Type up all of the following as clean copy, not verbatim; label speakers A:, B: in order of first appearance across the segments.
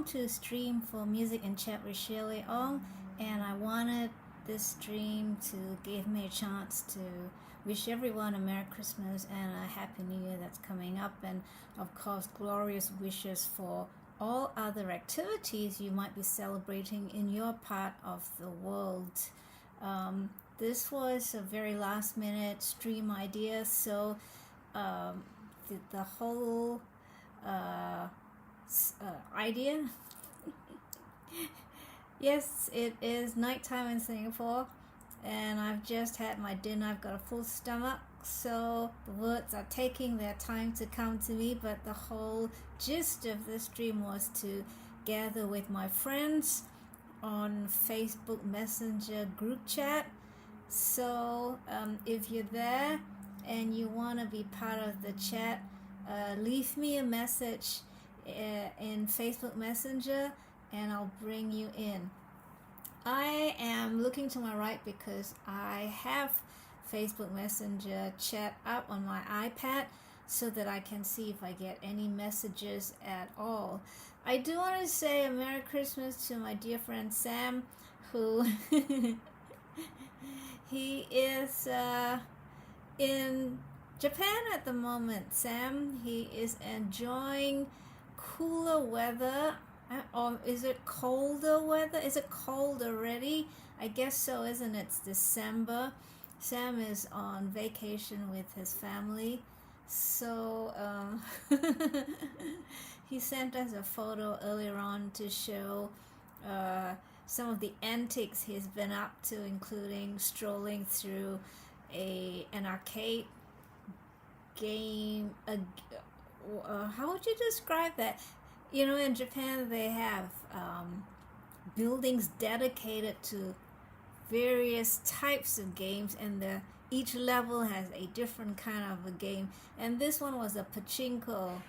A: impromptu stream for Music and Chat with Shirley Ong, and I wanted this stream to give me a chance to wish everyone a Merry Christmas and a Happy New Year that's coming up, and of course glorious wishes for all other activities you might be celebrating in your part of the world. This was a very last minute stream idea, so the whole idea yes, it is nighttime in Singapore and I've just had my dinner. I've got a full stomach, so the words are taking their time to come to me, but the whole gist of this stream was to gather with my friends on Facebook Messenger group chat. So if you're there and you want to be part of the chat, leave me a message in Facebook Messenger and I'll bring you in. I am looking to my right because I have Facebook Messenger chat up on my iPad so that I can see if I get any messages at all. I do want to say a Merry Christmas to my dear friend Sam, who he is in Japan at the moment. Sam, he is enjoying cooler weather, or is it colder weather? Is it cold already? I guess so, isn't it? It's December. Sam is on vacation with his family, so he sent us a photo earlier on to show some of the antics he's been up to, including strolling through an arcade game. How would you describe that? You know, in Japan they have buildings dedicated to various types of games, and each level has a different kind of a game. And this one was a pachinko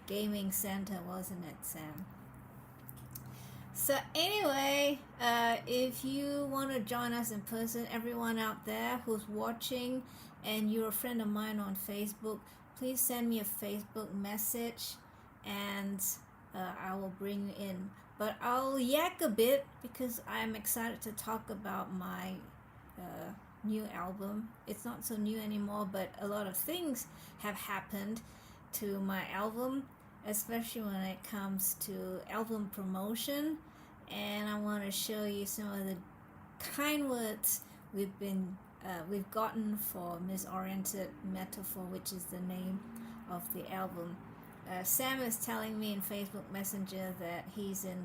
A: gaming center, wasn't it, Sam? So anyway, if you want to join us in person, everyone out there who's watching and you're a friend of mine on Facebook, please send me a Facebook message and I will bring you in. But I'll yak a bit because I'm excited to talk about my new album. It's not so new anymore, but a lot of things have happened to my album, especially when it comes to album promotion. And I want to show you some of the kind words we've gotten for Misoriented Metaphor, which is the name of the album. Sam is telling me in Facebook Messenger that he's in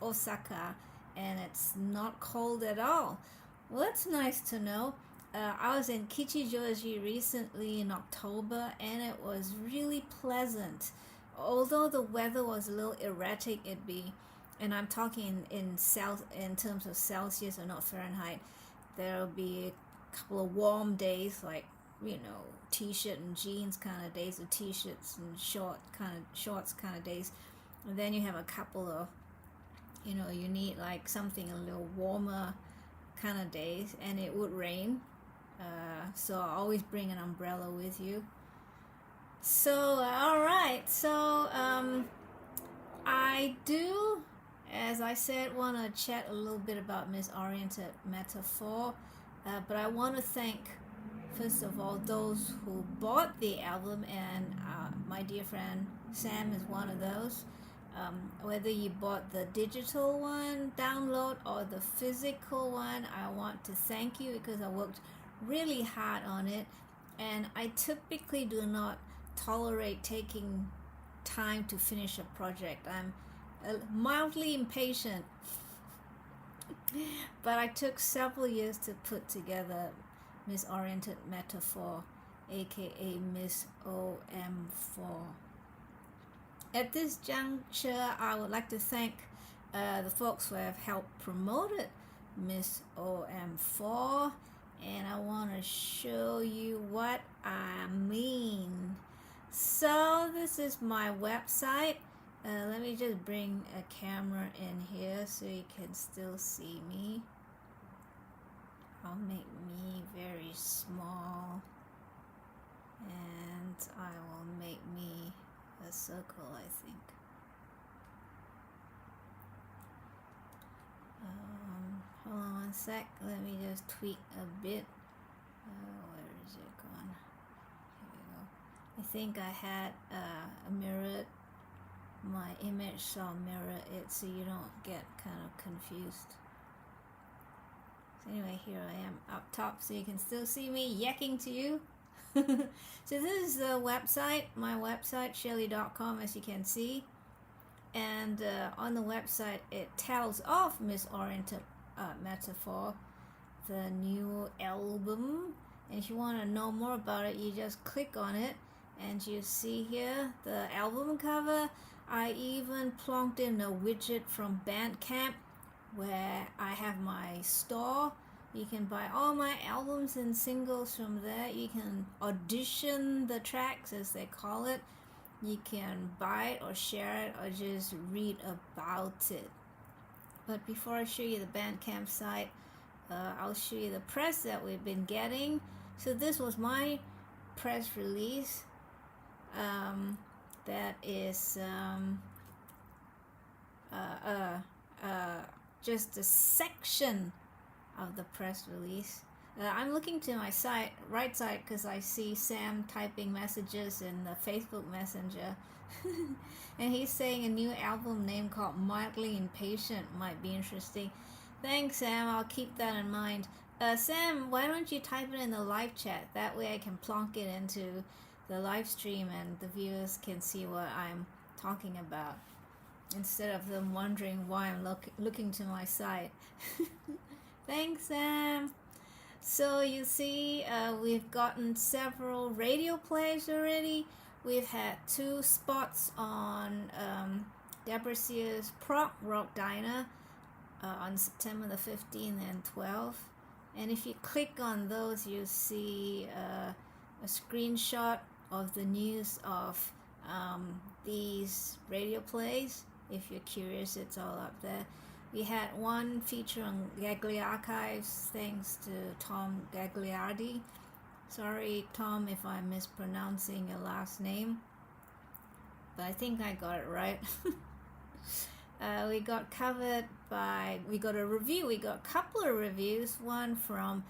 A: Osaka and it's not cold at all. Well, that's nice to know. I was in Kichijoji recently in October and it was really pleasant. Although the weather was a little erratic, and I'm talking in terms of Celsius or not Fahrenheit, there'll be a couple of warm days, like, you know, t-shirt and jeans kind of days, or t-shirts and shorts kind of days. And then you have a couple of, you know, you need like something a little warmer kind of days, and it would rain. So I always bring an umbrella with you. So alright, so I do, as I said, want to chat a little bit about Misoriented Metaphor, but I want to thank, first of all, those who bought the album, and my dear friend Sam is one of those. Whether you bought the digital one, download, or the physical one, I want to thank you because I worked really hard on it, and I typically do not tolerate taking time to finish a project. I'm mildly impatient, but I took several years to put together Misoriented Metaphor, aka Miss OM4. At this juncture, I would like to thank the folks who have helped promote it, Miss OM4, and I want to show you what I mean. So this is my website. Let me just bring a camera in here so you can still see me. I'll make me very small, and I will make me a circle, I think. Hold on one sec. Let me just tweak a bit. Where is it gone? Here we go. I think I had mirrored my image, so I'll mirror it so you don't get kind of confused. So anyway, here I am up top, so you can still see me yakking to you. So this is the website, my website, Shirley.com, as you can see. And on the website, it tells of Misoriented Metaphor, the new album. And if you want to know more about it, you just click on it, and you see here the album cover. I even plonked in a widget from Bandcamp, where I have my store. You can buy all my albums and singles from there. You can audition the tracks, as they call it. You can buy it or share it or just read about it. But before I show you the Bandcamp site, I'll show you the press that we've been getting. So this was my press release. That is just a section of the press release. I'm looking to my right side, because I see Sam typing messages in the Facebook Messenger. And he's saying a new album name called Mildly Impatient might be interesting. Thanks, Sam. I'll keep that in mind. Sam, why don't you type it in the live chat? That way I can plonk it into the live stream and the viewers can see what I'm talking about, instead of them wondering why I'm looking to my side. Thanks, Sam. So you see, we've gotten several radio plays already. We've had 2 spots on Deborah Sears' Prog Rock Diner on September the 15th and 12th. And if you click on those, you see a screenshot of the news of these radio plays. If you're curious, it's all up there. We had one feature on Gagli Archives, thanks to Tom Gagliardi. Sorry, Tom, if I'm mispronouncing your last name, but I think I got it right. We got a review. We got a couple of reviews. One from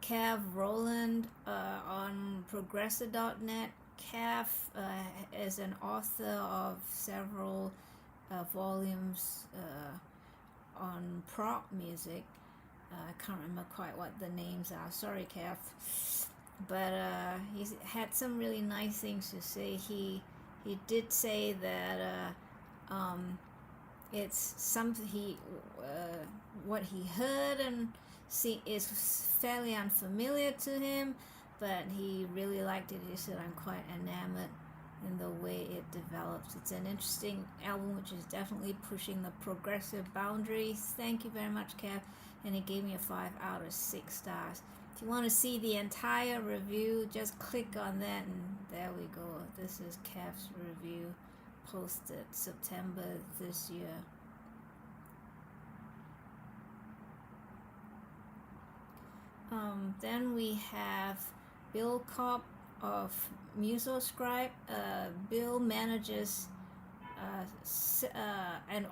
A: Cav Roland on progressor.net. Cav is an author of several volumes on prog music. I can't remember quite what the names are. Sorry, Cav. But he's had some really nice things to say. He did say that it's something what he heard and see is fairly unfamiliar to him, but he really liked it. He said, I'm quite enamored in the way it develops. It's an interesting album which is definitely pushing the progressive boundaries. Thank you very much, Kev. And he gave me a 5 out of 6 stars. If you want to see the entire review, just click on that, and there we go. This is Kev's review, posted September this year. Then we have Bill Cobb of Musoscribe. Bill manages,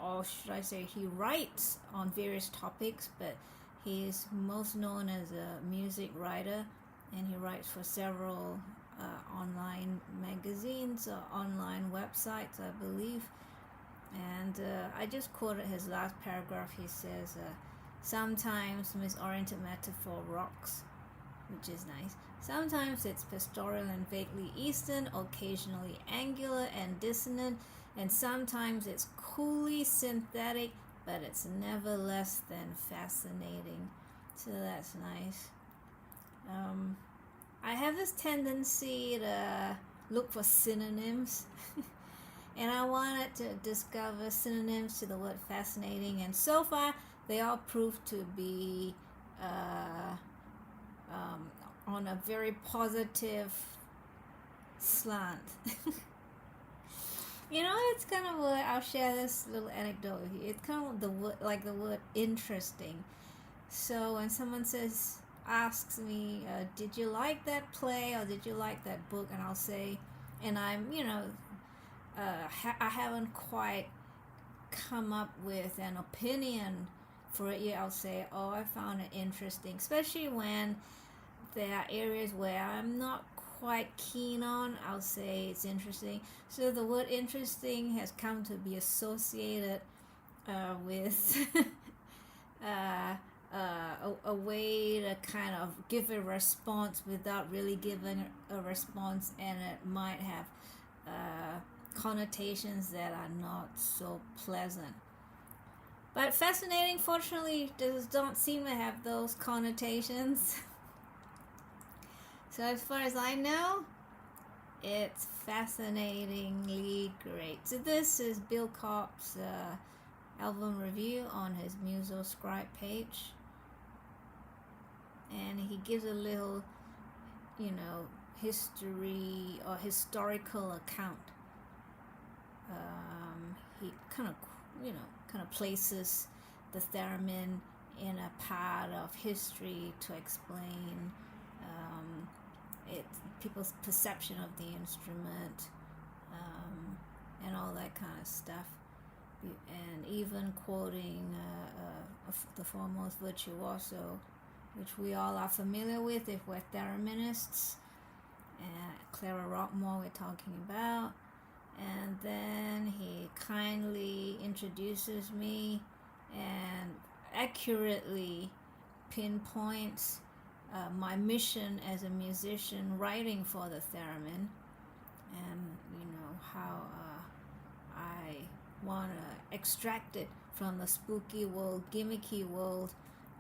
A: or should I say, he writes on various topics, but he is most known as a music writer, and he writes for several online magazines or online websites, I believe. And I just quoted his last paragraph. He says, sometimes misoriented metaphor rocks, which is nice. Sometimes it's pastoral and vaguely Eastern, occasionally angular and dissonant, and sometimes it's coolly synthetic, but it's never less than fascinating. So that's nice. I have this tendency to look for synonyms, and I wanted to discover synonyms to the word fascinating, and so far they all prove to be on a very positive slant. You know, it's kind of what I'll share this little anecdote with you. It's kind of the word interesting. So when someone asks me, did you like that play or did you like that book? And I'll say, and I'm, I haven't quite come up with an opinion for it yet. I'll say, oh, I found it interesting, especially when there are areas where I'm not quite keen on. I'll say it's interesting. So the word interesting has come to be associated with a way to kind of give a response without really giving a response, and it might have connotations that are not so pleasant. But fascinating, fortunately, don't seem to have those connotations. So as far as I know, it's fascinatingly great. So this is Bill Kopp's album review on his Musoscribe page. And he gives a little, history or historical account. He kind of places the theremin in a part of history to explain people's perception of the instrument, and all that kind of stuff, and even quoting the foremost virtuoso, which we all are familiar with if we're thereminists, Clara Rockmore we're talking about. And then he kindly introduces me and accurately pinpoints my mission as a musician writing for the theremin, and how I want to extract it from the spooky world, gimmicky world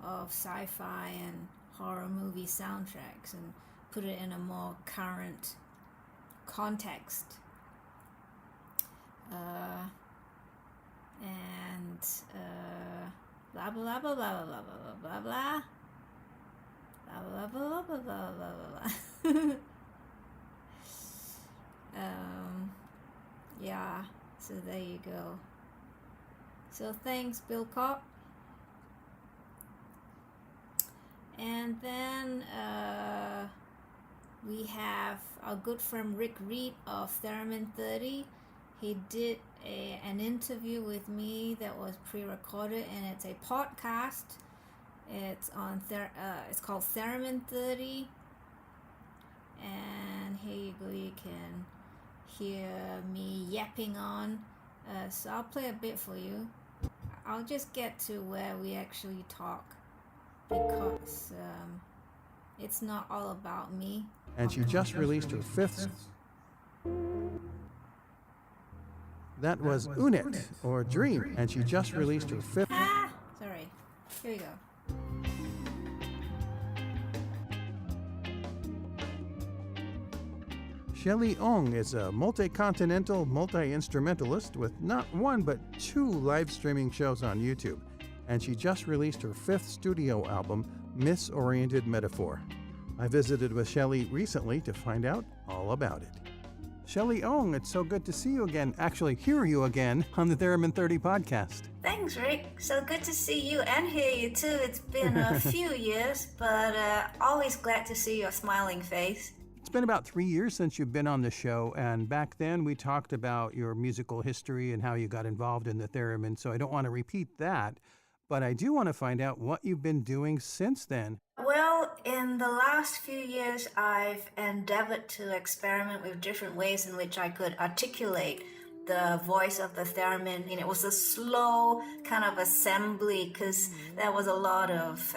A: of sci-fi and horror movie soundtracks and put it in a more current context. And blah blah blah blah blah blah blah blah blah. Blah, blah, blah, blah, blah, blah, blah. Yeah, so there you go. So thanks, Bill Kopp. And then we have our good friend Rick Reed of Theremin 30. He did an interview with me that was pre-recorded, and it's a podcast. It's on it's called Theremin 30, and here you go. You can hear me yapping on. So I'll play a bit for you. I'll just get to where we actually talk, because it's not all about me.
B: And she just released her fifth. That was Unit, or Dream, and she just released her fifth.
A: Sorry. Here we go.
B: Shelley Ong is a multi-continental, multi-instrumentalist with not one but 2 live streaming shows on YouTube, and she just released her 5th studio album, Misoriented Metaphor. I visited with Shelley recently to find out all about it. Shelley Ong, it's so good to see you again, actually hear you again on the Theremin 30 podcast.
A: Thanks, Rick. So good to see you and hear you too. It's been a few years, but always glad to see your smiling face.
B: It's been about 3 years since you've been on the show, and back then we talked about your musical history and how you got involved in the theremin, so I don't want to repeat that, but I do want to find out what you've been doing since then.
A: Well, in the last few years, I've endeavored to experiment with different ways in which I could articulate the voice of the theremin. It was a slow kind of assembly, because there was a lot of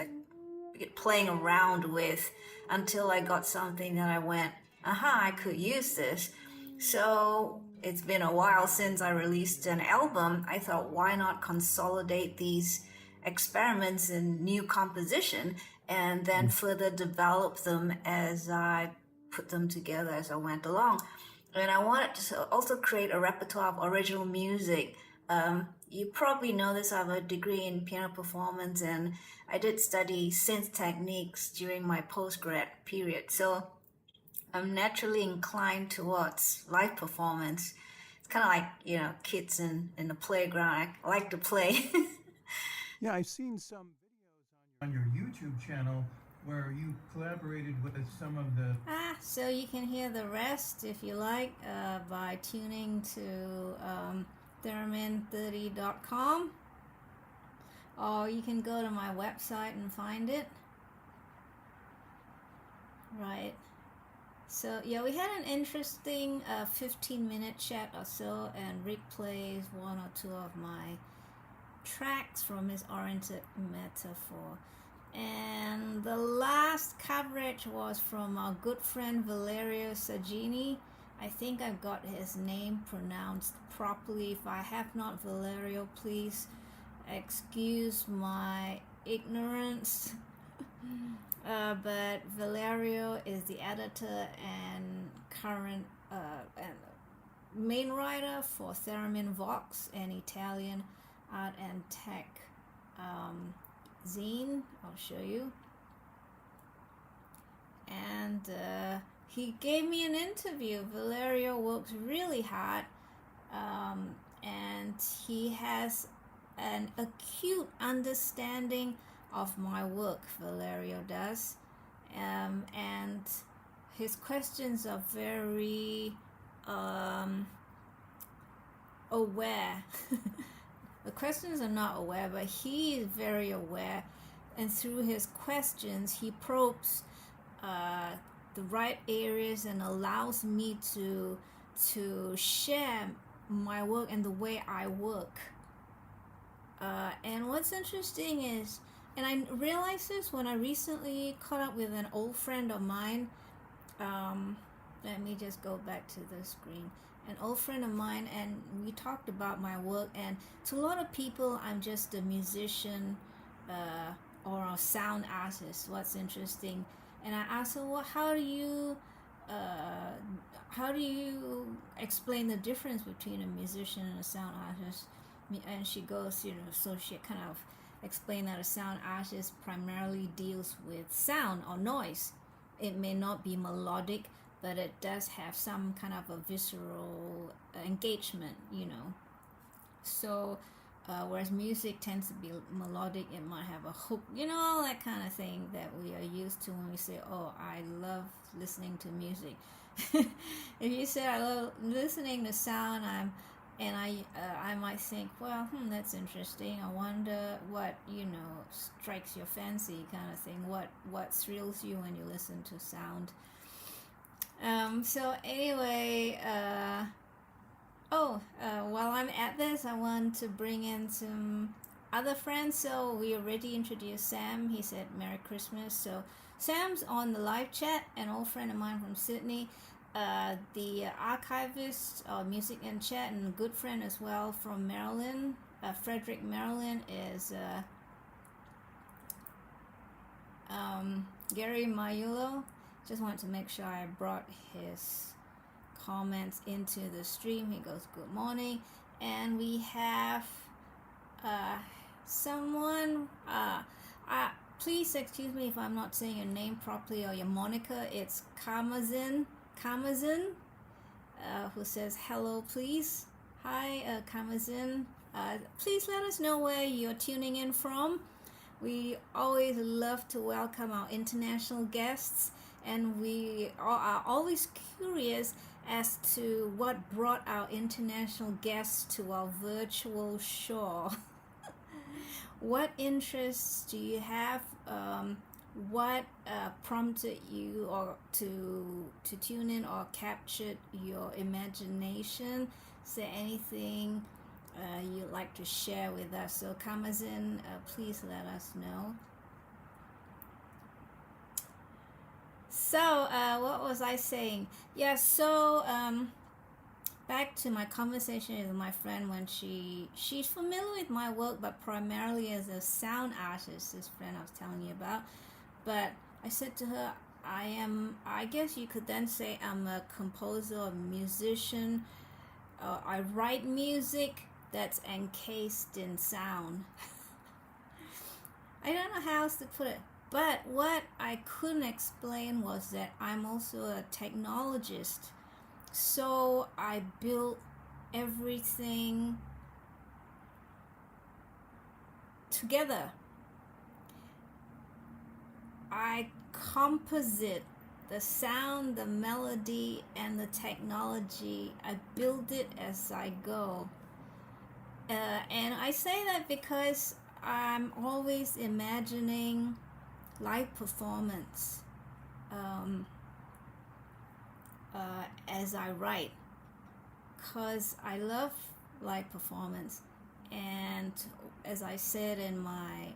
A: playing around with, until I got something that I went, I could use this. So it's been a while since I released an album. I thought, why not consolidate these experiments in new composition and then further develop them as I put them together as I went along. And I wanted to also create a repertoire of original music. You probably know this, I have a degree in piano performance, and I did study synth techniques during my postgrad period. So I'm naturally inclined towards live performance. It's kind of like, kids in the playground. I like to play.
B: Yeah, I've seen some videos on your YouTube channel where you collaborated with some of the...
A: So you can hear the rest, if you like, by tuning to theremin30.com. or you can go to my website and find it. Right. So yeah, we had an interesting 15-minute chat or so, and Rick plays one or two of my tracks from his oriented metaphor. And the last coverage was from our good friend Valerio Sagini. I think I've got his name pronounced properly. If I have not, Valerio, please excuse my ignorance. But Valerio is the editor and current and main writer for Theremin Vox, an Italian art and tech zine. I'll show you. And he gave me an interview. Valerio works really hard, and he has an acute understanding of my work. Valerio does, and his questions are very aware. The questions are not aware, but he is very aware, and through his questions he probes the right areas and allows me to share my work and the way I work. And what's interesting is, and I realized this when I recently caught up with an old friend of mine. Let me just go back to the screen. An old friend of mine, and we talked about my work, and to a lot of people I'm just a musician or a sound artist. What's interesting, and I asked her, well, how do you explain the difference between a musician and a sound artist? And she goes, so she kind of explained that a sound artist primarily deals with sound or noise. It may not be melodic, but it does have some kind of a visceral engagement, So, whereas music tends to be melodic, it might have a hook, all that kind of thing that we are used to when we say, oh, I love listening to music. If you say I love listening to sound, I might think, well, that's interesting. I wonder what, strikes your fancy kind of thing. What thrills you when you listen to sound. So anyway, while I'm at this, I want to bring in some other friends. So we already introduced Sam. He said Merry Christmas. So Sam's on the live chat, an old friend of mine from Sydney. The archivist of Music and Chat, and a good friend as well from Maryland, Frederick, Maryland, is Gary Mayulo. Just wanted to make sure I brought his comments into the stream. He goes, good morning. And we have someone, please excuse me if I'm not saying your name properly or your moniker. It's Kamazin, who says hello, please. Hi, Kamazin. Please let us know where you're tuning in from. We always love to welcome our international guests, and we are always curious as to what brought our international guests to our virtual shore. What interests do you have? What prompted you or to tune in or captured your imagination? Is there anything you'd like to share with us? So Kamazin, please let us know. So what was I saying? Yeah, so back to my conversation with my friend when she's familiar with my work, but primarily as a sound artist, this friend I was telling you about. But I said to her, I guess you could then say I'm a composer or musician. I write music that's encased in sound. I don't know how else to put it. But what I couldn't explain was that I'm also a technologist. So I built everything together. I composite the sound, the melody, and the technology. I build it as I go. And I say that because I'm always imagining live performance as I write, because I love live performance. And as I said in my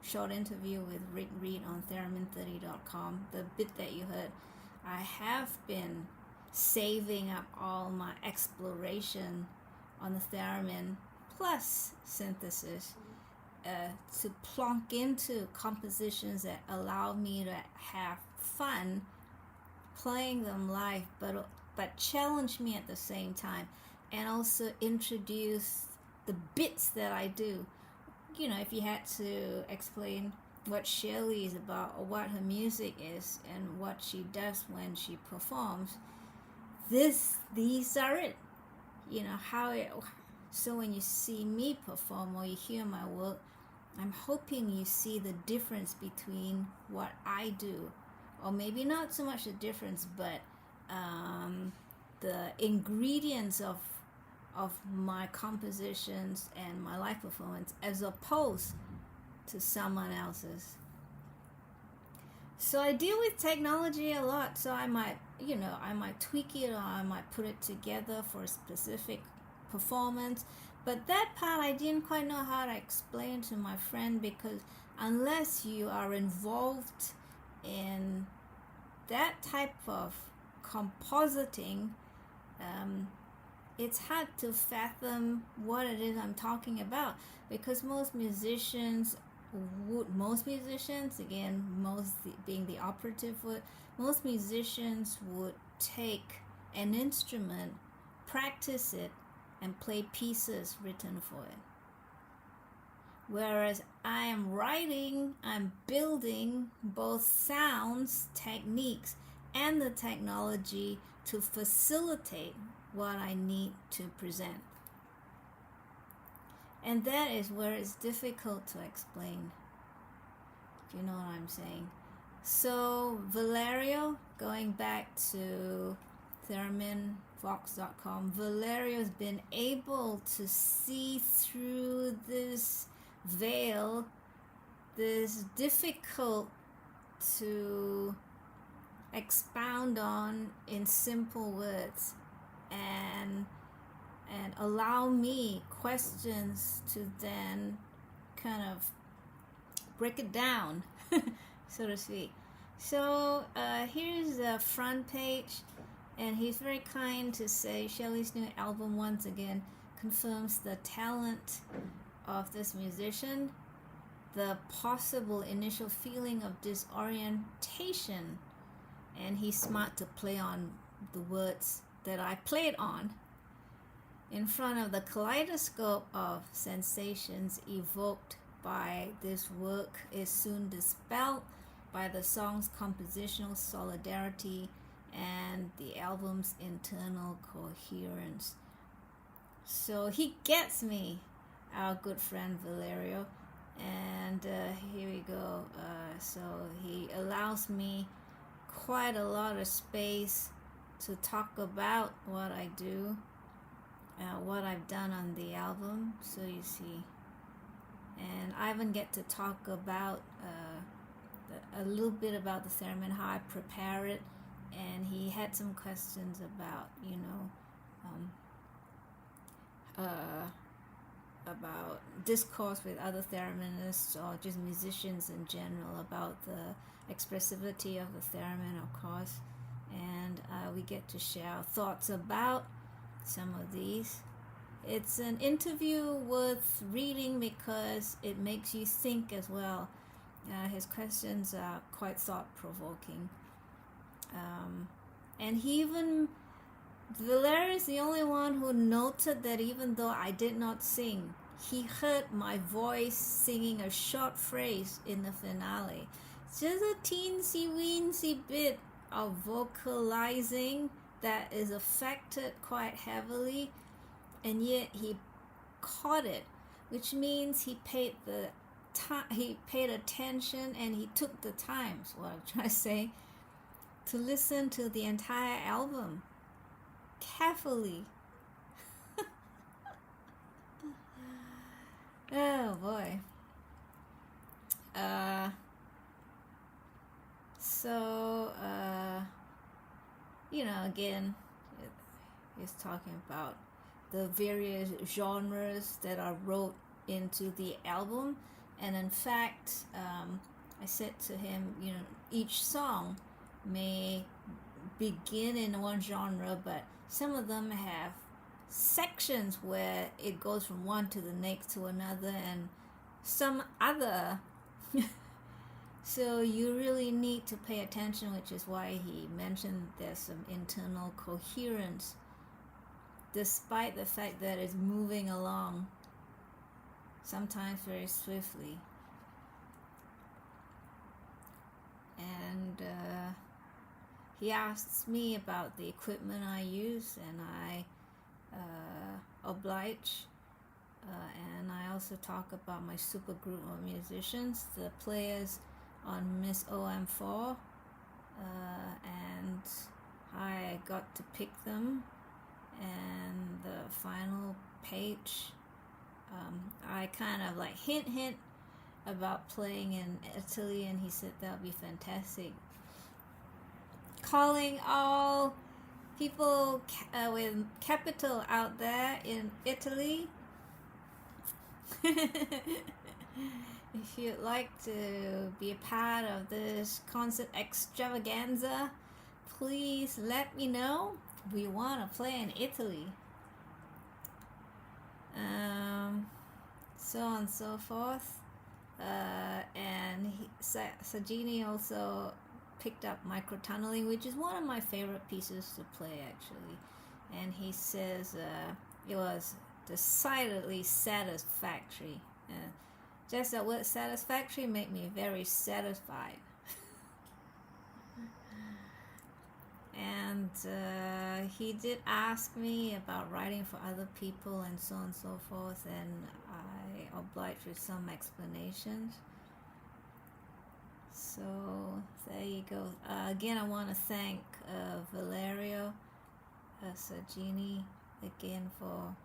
A: short interview with Rick Reed on theremin30.com, the bit that you heard, I have been saving up all my exploration on the theremin plus synthesis to plonk into compositions that allow me to have fun playing them live, but challenge me at the same time, and also introduce the bits that I do. You know, if you had to explain what Shirley is about, or what her music is, and what she does when she performs, these are it. You know, how it. So when you see me perform or you hear my work, I'm hoping you see the difference between what I do, or maybe not so much the difference, but the ingredients of my compositions and my live performance, as opposed to someone else's. So I deal with technology a lot, so I might tweak it, or I might put it together for a specific performance. But that part I didn't quite know how to explain to my friend, because unless you are involved in that type of compositing, it's hard to fathom what it is I'm talking about, because most musicians, again, most being the operative word, most musicians would take an instrument, practice it, and play pieces written for it. Whereas I am writing, I'm building both sounds, techniques, and the technology to facilitate what I need to present. And that is where it's difficult to explain, if you know what I'm saying. So Valerio, going back to thereminvox.com, Valerio's been able to see through this veil, this difficult to expound on in simple words, and allow me questions to then kind of break it down, so to speak. So here's the front page, and he's very kind to say Shelley's new album once again confirms the talent of this musician, the possible initial feeling of disorientation, and he's smart to play on the words that I played on, in front of the kaleidoscope of sensations evoked by this work is soon dispelled by the song's compositional solidarity and the album's internal coherence. So he gets me, our good friend Valerio, and here we go. So he allows me quite a lot of space to talk about what I do, what I've done on the album, so you see. And I even get to talk about a little bit about the theremin, how I prepare it, and he had some questions about, about discourse with other thereminists or just musicians in general, about the expressivity of the theremin, of course. And we get to share our thoughts about some of these. It's an interview worth reading because it makes you think as well. His questions are quite thought-provoking. And Valeria is the only one who noted that even though I did not sing, he heard my voice singing a short phrase in the finale. Just a teensy-weensy bit of vocalizing that is affected quite heavily, and yet he caught it, which means he paid attention, and he took the time, is what I'm trying to say, to listen to the entire album carefully. Oh boy. So again, it's talking about the various genres that are wrote into the album, and in fact, I said to him, each song may begin in one genre, but some of them have sections where it goes from one to the next to another, and some other. So you really need to pay attention, which is why he mentioned there's some internal coherence, despite the fact that it's moving along, sometimes very swiftly. And he asks me about the equipment I use, and I oblige. And I also talk about my super group of musicians, the players on Miss OM4, and I got to pick them. And the final page, I kind of like hint about playing in Italy, and he said that would be fantastic. Calling all people with capital out there in Italy. If you'd like to be a part of this concert extravaganza, please let me know. We want to play in Italy. So on and so forth. And Sajini also picked up microtunneling, which is one of my favorite pieces to play, actually. And he says it was decidedly satisfactory. Just that word satisfactory made me very satisfied. And he did ask me about writing for other people and so on and so forth, and I obliged with some explanations. So there you go. Again, I want to thank Valerio Sagini again for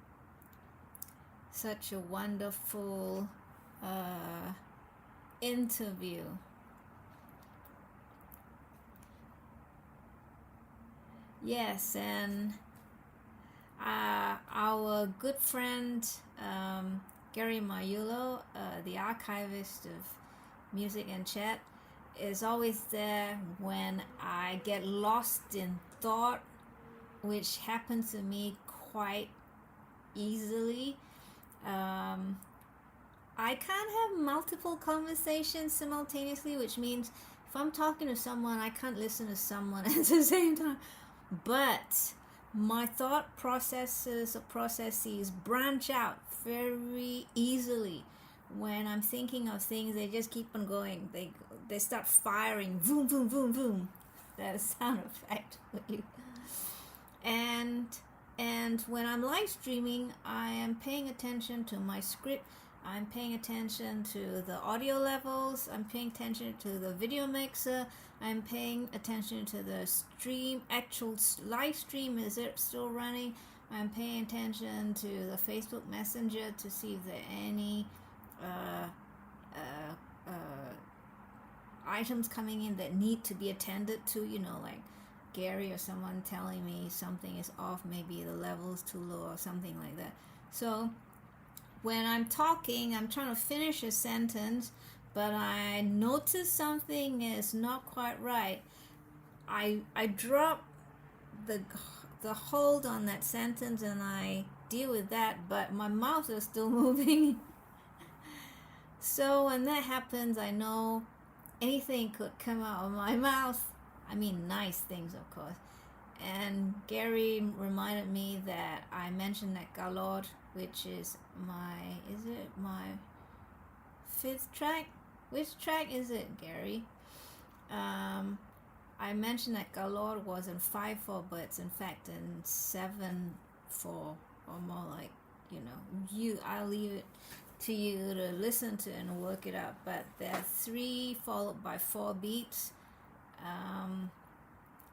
A: such a wonderful interview. Yes, and our good friend Gary Mayulo, the archivist of music and chat, is always there when I get lost in thought, which happens to me quite easily. I can't have multiple conversations simultaneously, which means if I'm talking to someone, I can't listen to someone at the same time. But my thought processes or processes branch out very easily. When I'm thinking of things, they just keep on going. They start firing, boom, boom, boom, boom. That sound effect for you. And when I'm live streaming, I am paying attention to my script. I'm paying attention to the audio levels. I'm paying attention to the video mixer. I'm paying attention to the stream, actual live stream. Is it still running? I'm paying attention to the Facebook Messenger to see if there are any items coming in that need to be attended to, like Gary or someone telling me something is off, maybe the level is too low or something like that. So when I'm talking, I'm trying to finish a sentence, but I notice something is not quite right. I drop the hold on that sentence and I deal with that, but my mouth is still moving. So when that happens, I know anything could come out of my mouth. I mean, nice things, of course. And Gary reminded me that I mentioned that Galord, which is my 5th track? Which track is it, Gary? I mentioned that Galord was in 5/4, but it's in fact in 7/4, or more like, I'll leave it to you to listen to and work it out. But there are 3 followed by 4 beats,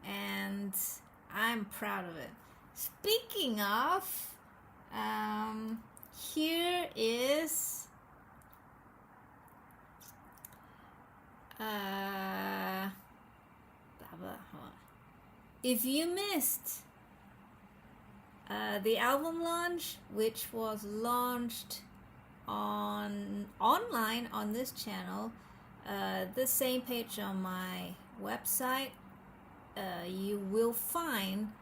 A: and I'm proud of it. Speaking of, here is Blah, blah, hold on. If you missed the album launch, which was launched online on this channel, the same page on my website, you will find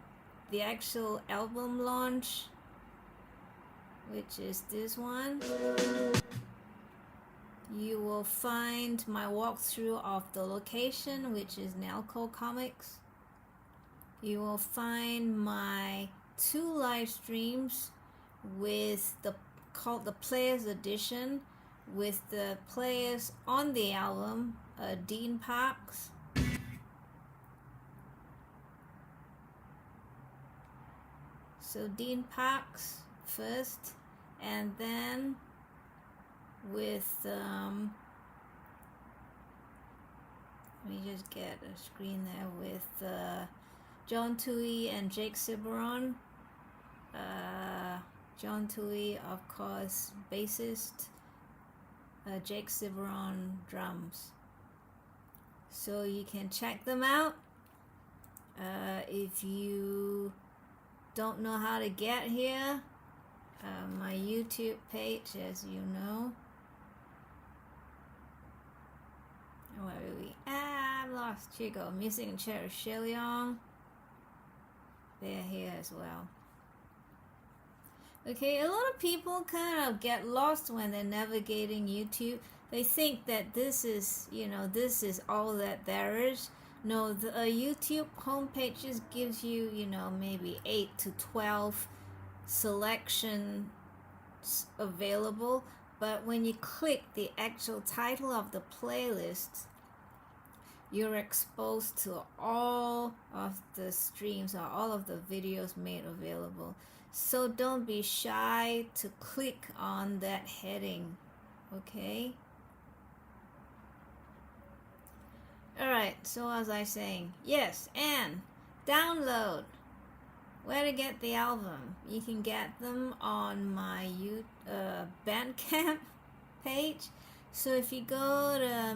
A: the actual album launch, which is this one. You will find my walkthrough of the location, which is Nelco Comics. You will find my 2 live streams with called the Players Edition, with the players on the album, Dean Parks, so Dean Parks first, and then with let me just get a screen there with John Tui and Jake Ciberon. John Tui, of course, bassist, Jake Ciberon, drums. So you can check them out. If you don't know how to get here, my YouTube page, as you know. Where are we? I'm lost. Here you go. Missing and Cherry Sheleong. They're here as well. Okay, a lot of people kind of get lost when they're navigating YouTube. They think that this is, this is all that there is. No, the YouTube homepage just gives you, maybe 8 to 12 selections available. But when you click the actual title of the playlist, you're exposed to all of the streams or all of the videos made available. So don't be shy to click on that heading, okay? Alright, so as I was saying, yes, and download. Where to get the album? You can get them on my Bandcamp page. So if you go to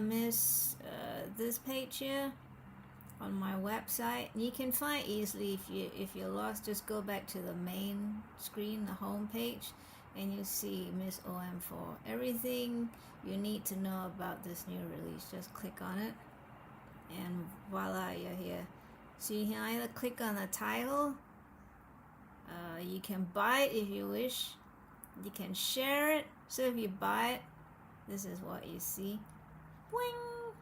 A: this page here on my website, you can find easily. If you're lost, just go back to the main screen, the home page, and you see Miss OM4. Everything you need to know about this new release, just click on it, and voila, you're here. So you can either click on the title. You can buy it if you wish. You can share it. So if you buy it, this is what you see. Boing!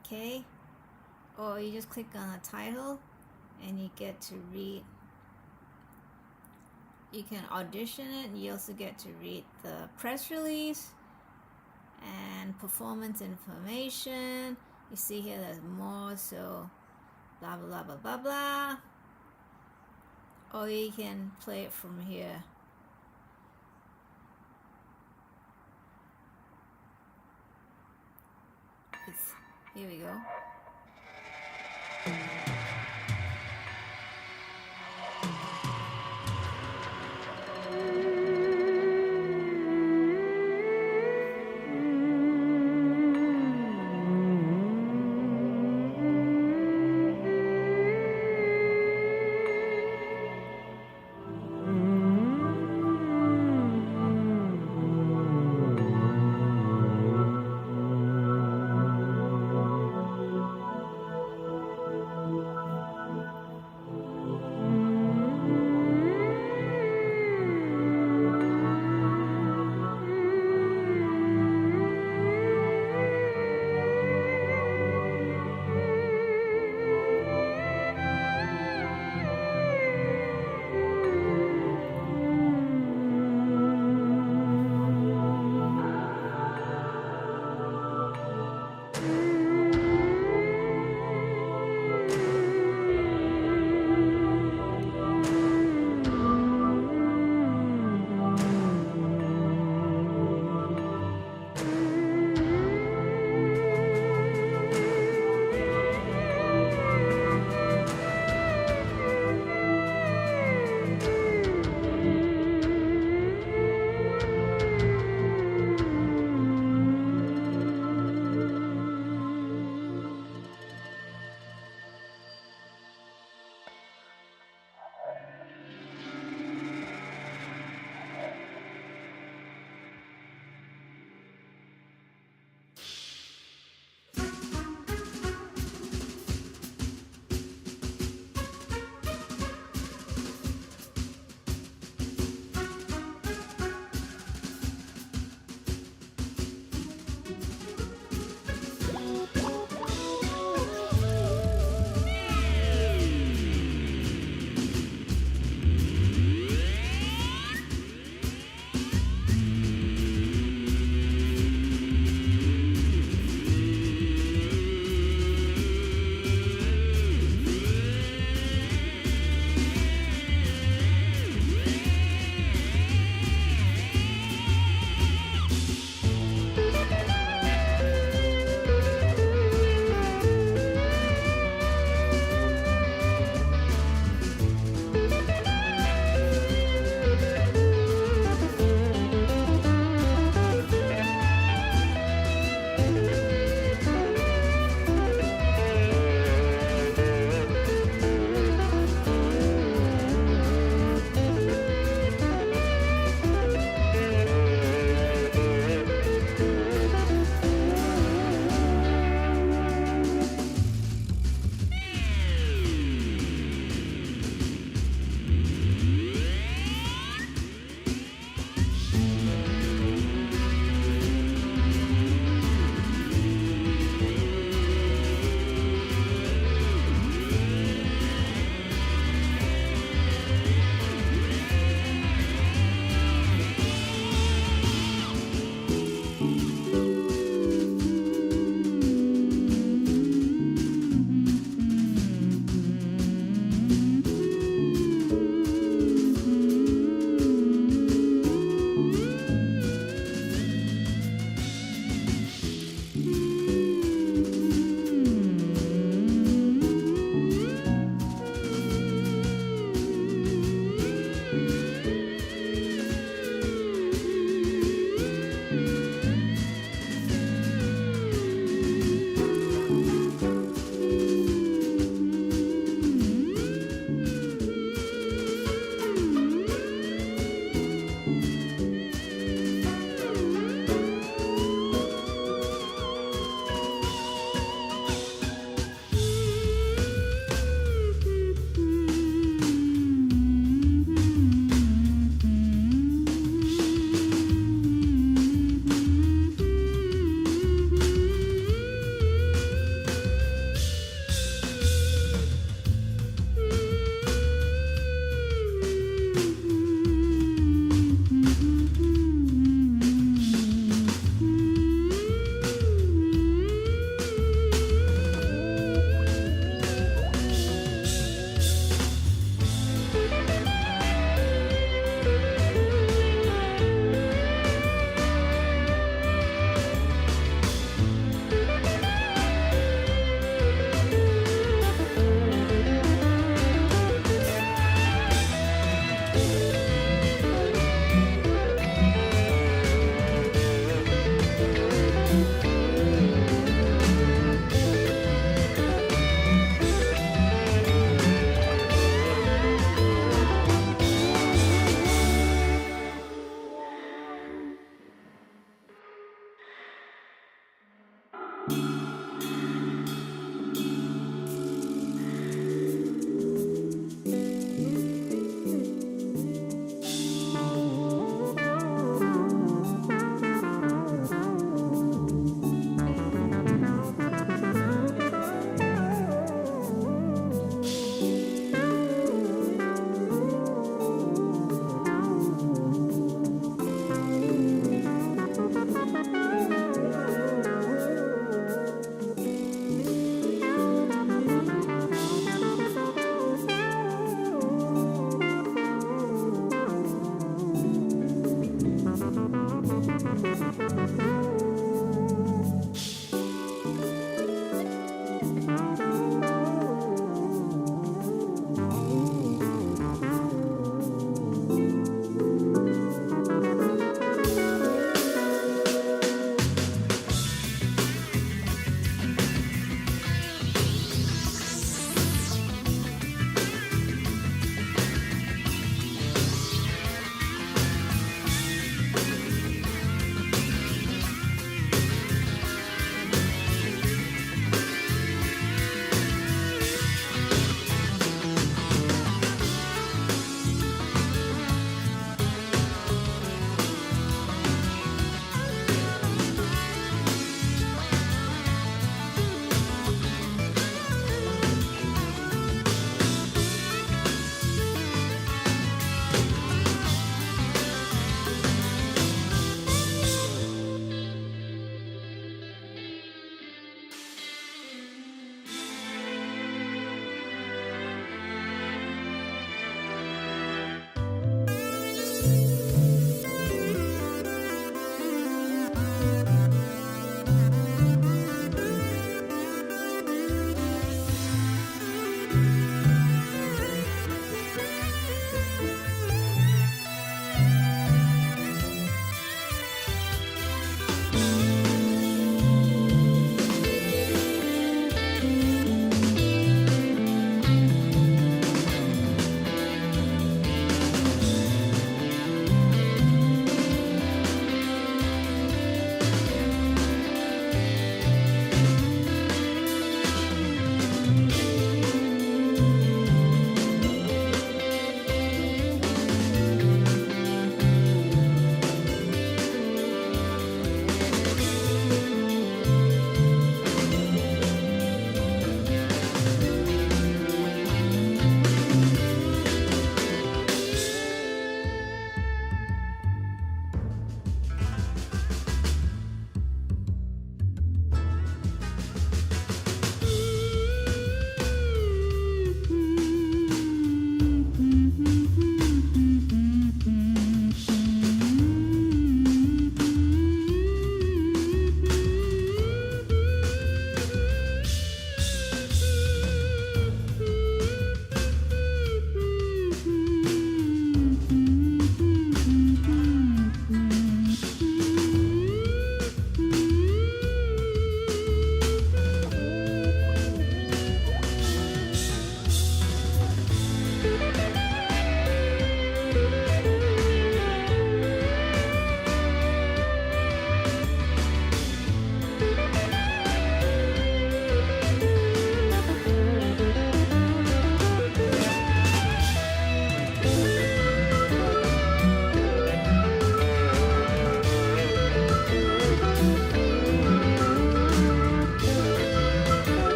A: Okay. Or you just click on the title and you get to read. You can audition it, and you also get to read the press release and performance information. You see here there's more, so blah blah blah blah blah. Or you can play it from here. Here we go.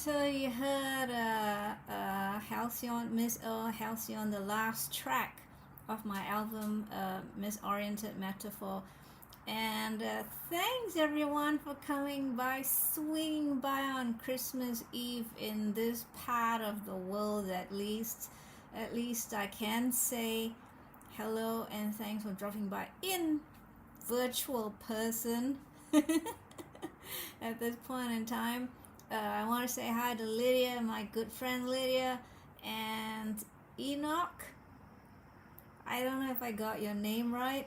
A: So you heard Halcyon, Miss Halcyon, the last track of my album, Misoriented Metaphor. And thanks everyone for coming by, swinging by on Christmas Eve in this part of the world. At least I can say hello and thanks for dropping by in virtual person at this point in time. I want to say hi to Lydia, my good friend Lydia, and Enoch. I don't know if I got your name right.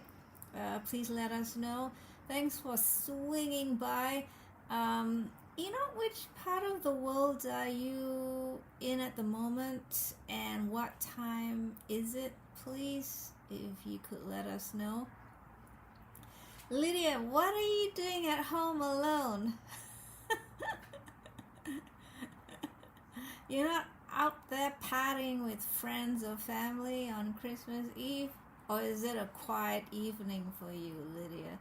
A: Please let us know. Thanks for swinging by. You know, which part of the world are you in at the moment, and what time is it, please, if you could let us know. Lydia, what are you doing at home alone? You're not out there partying with friends or family on Christmas Eve? Or is it a quiet evening for you, Lydia?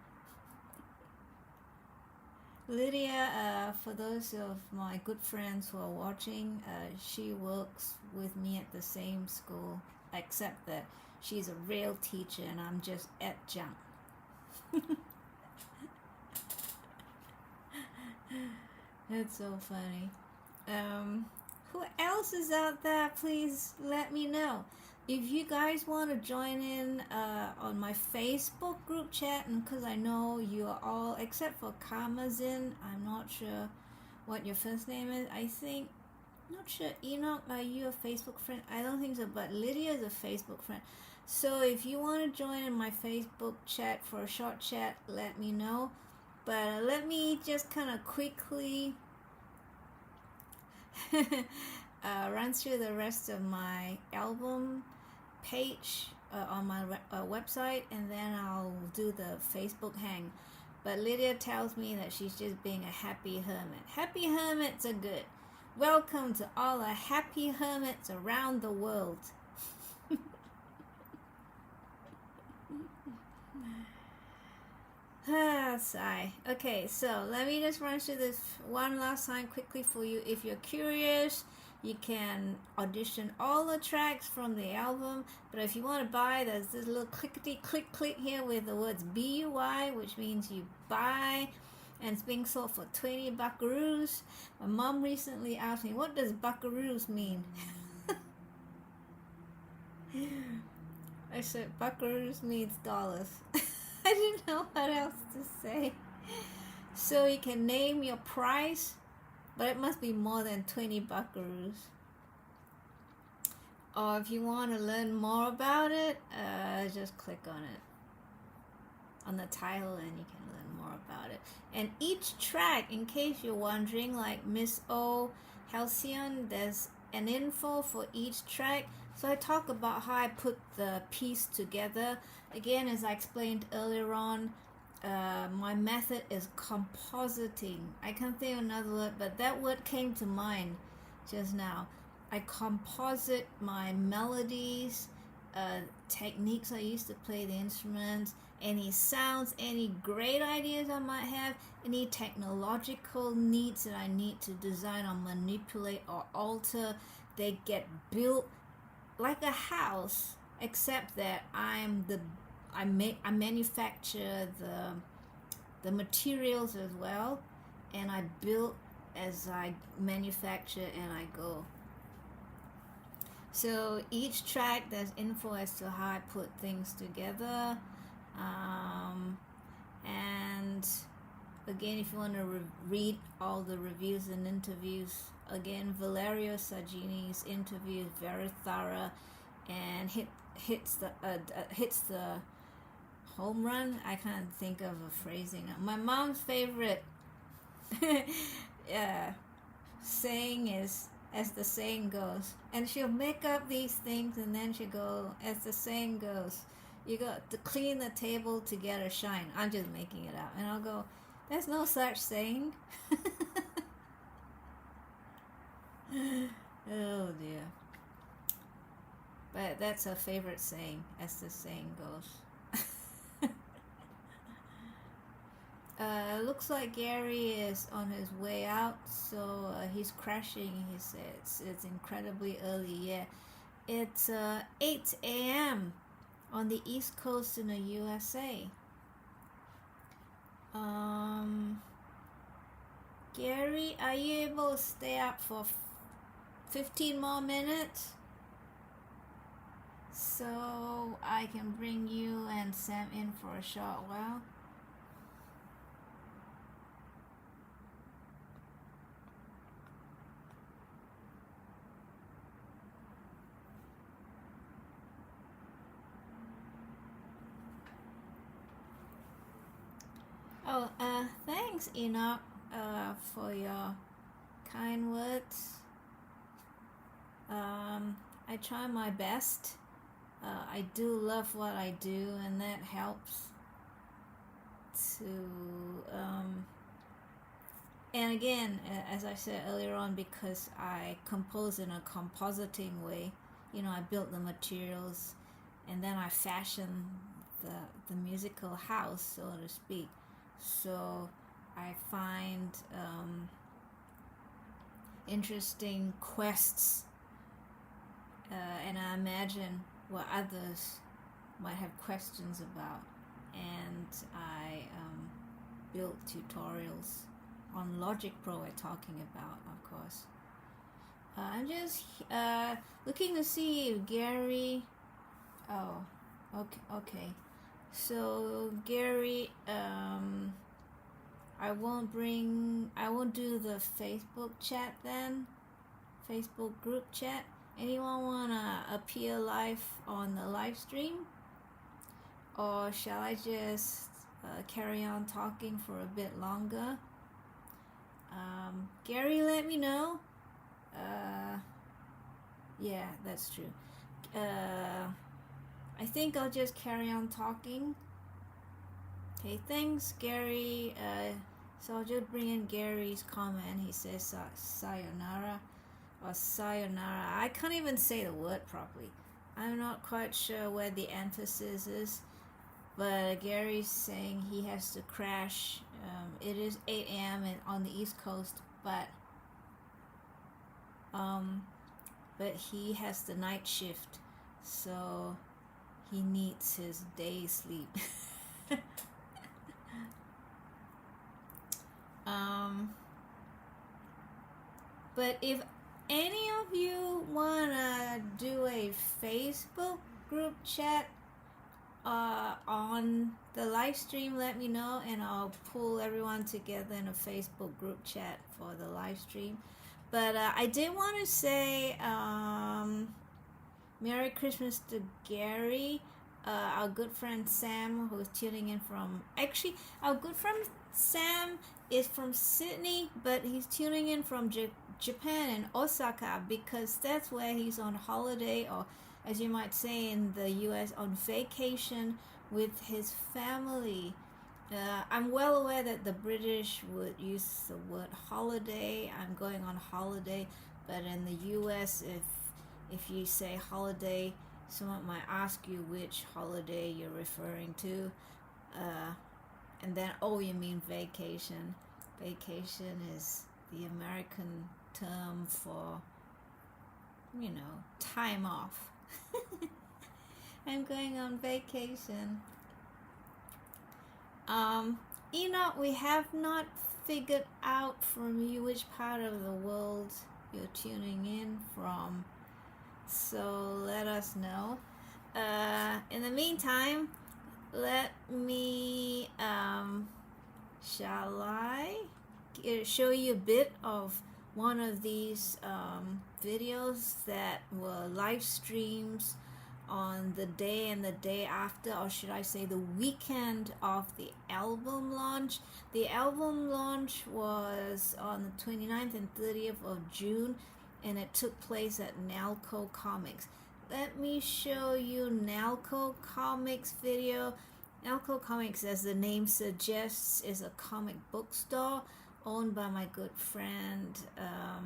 A: Lydia, for those of my good friends who are watching, she works with me at the same school, except that she's a real teacher and I'm just adjunct. That's so funny. Who else is out there? Please let me know. If you guys want to join in on my Facebook group chat, and because I know you are all, except for Karmazin, I'm not sure what your first name is. Not sure, Enoch, are you a Facebook friend? I don't think so, but Lydia is a Facebook friend. So if you want to join in my Facebook chat for a short chat, let me know. But let me just kind of quickly run through the rest of my album page on my website, and then I'll do the Facebook hang. But Lydia tells me that she's just being a happy hermit. Happy hermits are good. Welcome to all the happy hermits around the world. Sigh. Okay, so let me just run through this one last time quickly for you. If you're curious, you can audition all the tracks from the album. But if you want to buy, there's this little click here with the words BUY, which means you buy, and it's being sold for 20 buckaroos. My mom recently asked me, what does buckaroos mean? I said, buckaroos means dollars. I didn't know what else to say. So you can name your price, but it must be more than 20 buckaroos. Or if you want to learn more about it, just click on it, on the title, and you can learn more about it. And each track, in case you're wondering, like Miss O, Halcyon, there's an info for each track. So I talk about how I put the piece together. Again, as I explained earlier on, my method is compositing. I can't think of another word, but that word came to mind just now. I composite my melodies, techniques I used to play the instruments, any sounds, any great ideas I might have, any technological needs that I need to design or manipulate or alter. They get built like a house, except that I manufacture the materials as well, and I build as I manufacture and I go. So each track, there's info as to how I put things together, and again, if you want to read all the reviews and interviews, again, Valerio Saggini's interview is very thorough and hits the home run. I can't think of a phrasing. My mom's favorite saying is, as the saying goes, and she'll make up these things and then she'll go, as the saying goes, you got to clean the table to get a shine. I'm just making it up, and I'll go, there's no such saying. Oh dear. But that's her favorite saying, as the saying goes. Looks like Gary is on his way out, so he's crashing. He says it's incredibly early. Yeah, it's 8 a.m. on the East Coast in the USA. Gary, are you able to stay up for 15 more minutes? So I can bring you and Sam in for a short while. Oh, thanks, Enoch. for your kind words. I try my best. I do love what I do, and that helps to and again, as I said earlier on, because I compose in a compositing way, I built the materials and then I fashion the musical house, so to speak. So I find interesting quests, and I imagine what others might have questions about, and I built tutorials on Logic Pro we're talking about, of course. I'm just looking to see if Gary... Oh, okay. So Gary, I won't do the Facebook chat then. Facebook group chat. Anyone wanna appear live on the live stream? Or shall I just carry on talking for a bit longer? Gary, let me know. Yeah, that's true. I think I'll just carry on talking. Okay, thanks, Gary. So I'll just bring in Gary's comment. He says sayonara or sayonara. I can't even say the word properly. I'm not quite sure where the emphasis is, but Gary's saying he has to crash. It is 8 a.m. on the East Coast, but he has the night shift, so he needs his day sleep. But if any of you wanna do a Facebook group chat on the live stream, let me know, and I'll pull everyone together in a Facebook group chat for the live stream. But I did want to say Merry Christmas to Gary, our good friend Sam, who is tuning in from... Actually, our good friend Sam is from Sydney, but he's tuning in from Japan and Osaka, because that's where he's on holiday, or as you might say in the US, on vacation with his family. I'm well aware that the British would use the word holiday. I'm going on holiday, but in the US, if you say holiday, someone might ask you which holiday you're referring to, and then, oh, you mean vacation. Vacation is the American term for, time off. I'm going on vacation. Enoch, we have not figured out from you which part of the world you're tuning in from, so let us know. In the meantime, let me shall I show you a bit of one of these videos that were live streams on the day and the day after, or should I say the weekend of the album launch. The album launch was on the 29th and 30th of June, and it took place at Nalco Comics. Let me show you Nalco Comics video. Nalco Comics, as the name suggests, is a comic book store owned by my good friend, I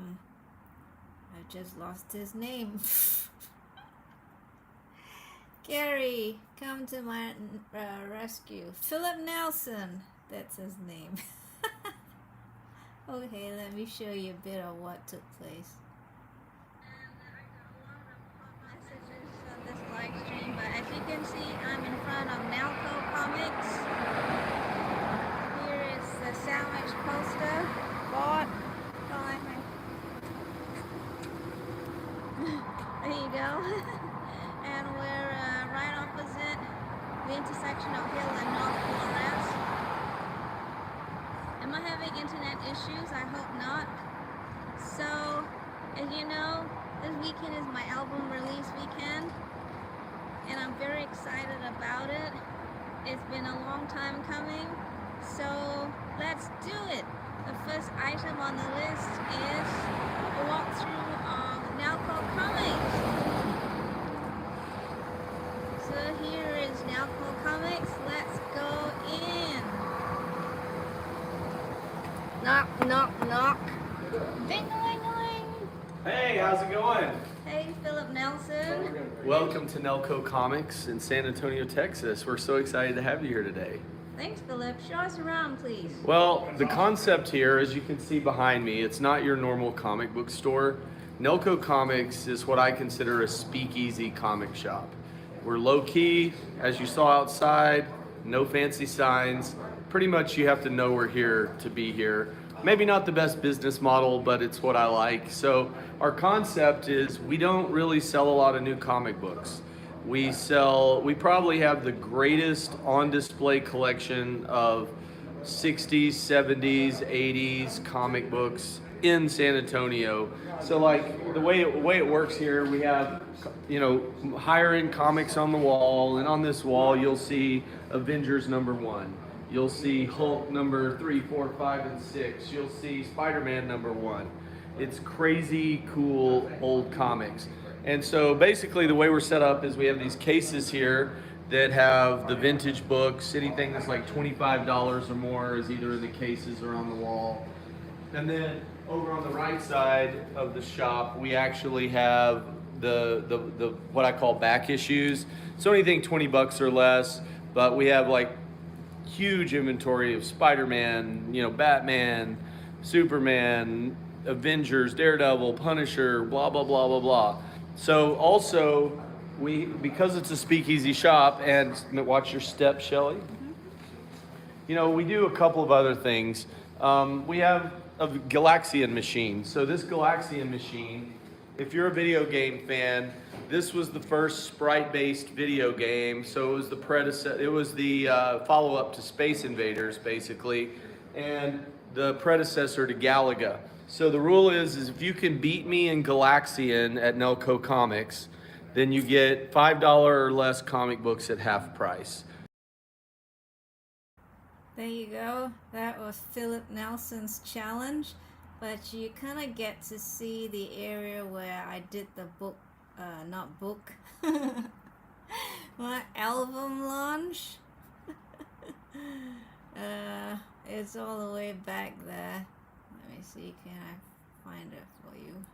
A: just lost his name. Gary, come to my rescue. Philip Nelson, that's his name. Okay, let me show you a bit of what took place.
C: Messages of this live stream, but as you can see, I'm in front of Nalco Comics. Here is the sandwich poster bought by my... There you go. And we're right opposite the intersection of Hill and North Flores. Am I having internet issues? I hope not. So, as you know, this weekend is my album release weekend, and I'm very excited about it. It's been a long time coming, so let's do it. The first item on the list is a walkthrough of Nalco Comics. So here is Nalco Comics. Let's go in. Knock, knock, knock. Ding-a-ling-a-ling.
D: Hey, how's it going?
C: Hey, Philip Nelson.
D: Welcome to Nelco Comics in San Antonio, Texas. We're so excited to have you here today.
C: Thanks, Philip. Show us around, please.
D: Well, the concept here, as you can see behind me, it's not your normal comic book store. Nelco Comics is what I consider a speakeasy comic shop. We're low key, as you saw outside, no fancy signs. Pretty much you have to know we're here to be here. Maybe not the best business model, but it's what I like. So our concept is we don't really sell a lot of new comic books. We probably have the greatest on display collection of 60s, 70s, 80s comic books in San Antonio. So like the way it works here, we have, higher end comics on the wall, and on this wall you'll see Avengers #1. You'll see Hulk number 3, 4, 5, and 6. You'll see Spider-Man #1. It's crazy cool old comics. And so basically the way we're set up is we have these cases here that have the vintage books. Anything that's like $25 or more is either in the cases or on the wall. And then over on the right side of the shop, we actually have the what I call back issues. So anything $20 or less, but we have like huge inventory of Spider-Man, Batman, Superman, Avengers, Daredevil, Punisher, blah, blah, blah, blah, blah. So also, because it's a speakeasy shop, and watch your step, Shelly. We do a couple of other things. We have a Galaxian machine. So this Galaxian machine, if you're a video game fan, this was the first sprite-based video game. So it was the follow-up to Space Invaders, basically, and the predecessor to Galaga. So the rule is if you can beat me in Galaxian at Nelco Comics, then you get $5 or less comic books at half price.
A: There you go. That was Philip Nelson's challenge, but you kind of get to see the area where I did the book, my album launch. It's all the way back there. Let me see, can I find it for you?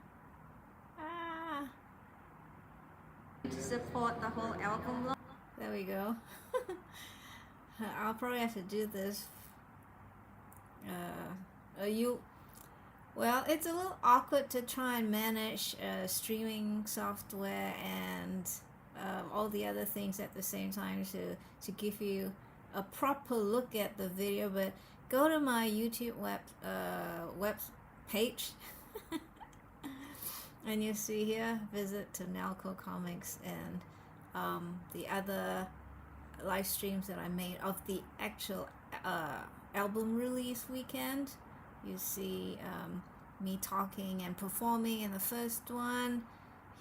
C: To support the whole album launch.
A: There we go. I'll probably have to do this. Well, it's a little awkward to try and manage streaming software and all the other things at the same time to give you a proper look at the video, but go to my YouTube web page and you see here, visit to Nalco Comics and the other live streams that I made of the actual album release weekend. You see me talking and performing in the first one,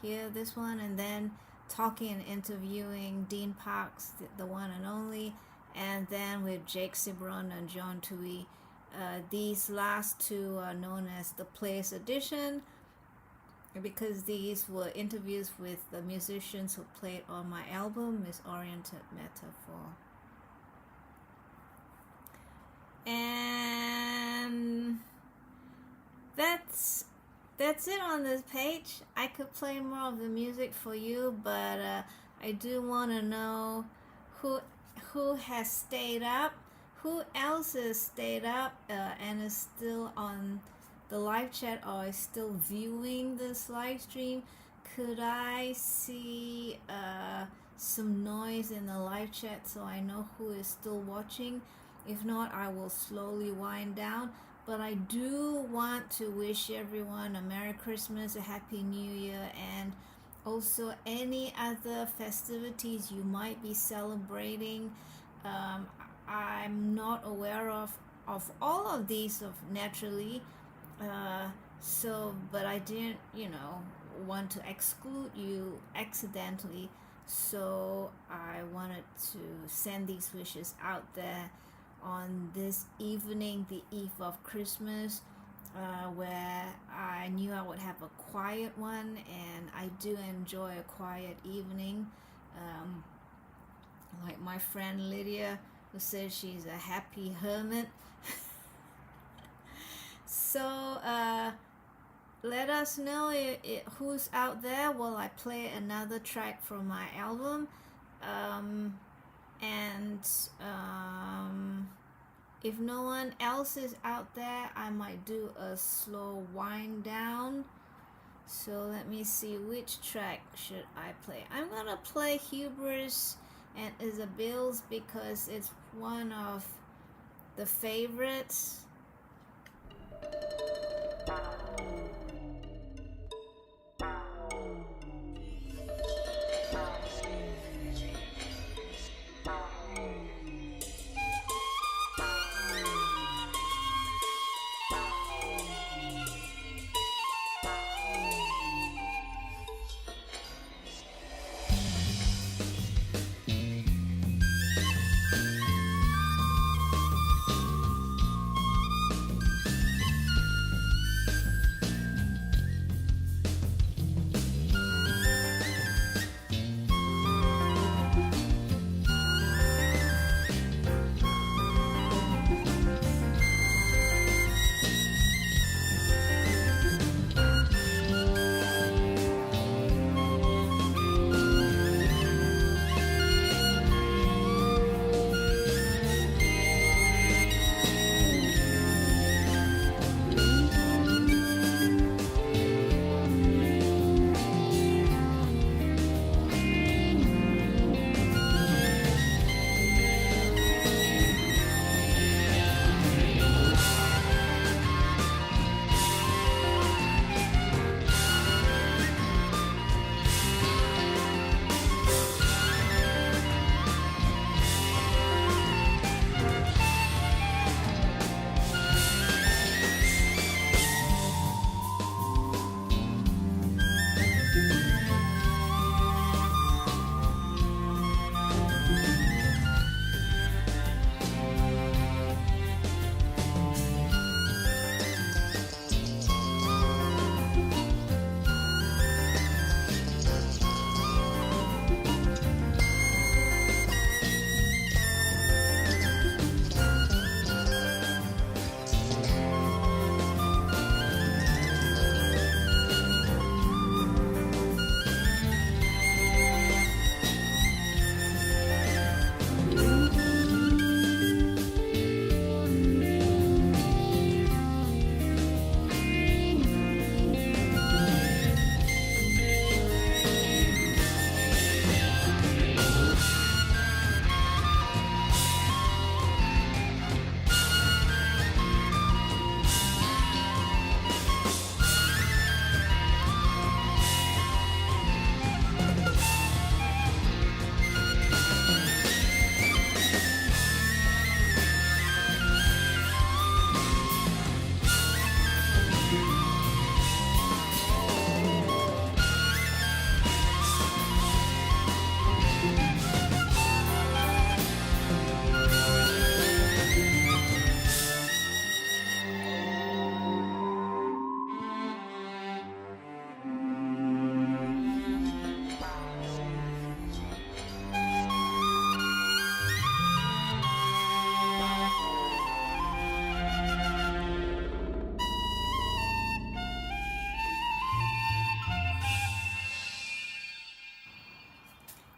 A: here this one, and then talking and interviewing Dean Parks, the one and only, and then with Jake Cibrone and John Tui. These last two are known as the Players Edition because these were interviews with the musicians who played on my album, Misoriented Metaphor. And that's it on this page. I could play more of the music for you, but I do want to know who has stayed up, who else has stayed up and is still on the live chat or is still viewing this live stream. Could I see some noise in the live chat so I know who is still watching? If not, I will slowly wind down. But I do want to wish everyone a Merry Christmas, a Happy New Year, and also any other festivities you might be celebrating. I'm not aware of all of these naturally, but I didn't want to exclude you accidentally, so I wanted to send these wishes out there on this evening, the eve of Christmas, where I knew I would have a quiet one, and I do enjoy a quiet evening. Like my friend Lydia, who says she's a happy hermit. So let us know who's out there while I play another track from my album. If no one else is out there, I might do a slow wind down. So let me see, which track should I play? I'm gonna play Hubris and Isabel's because it's one of the favorites.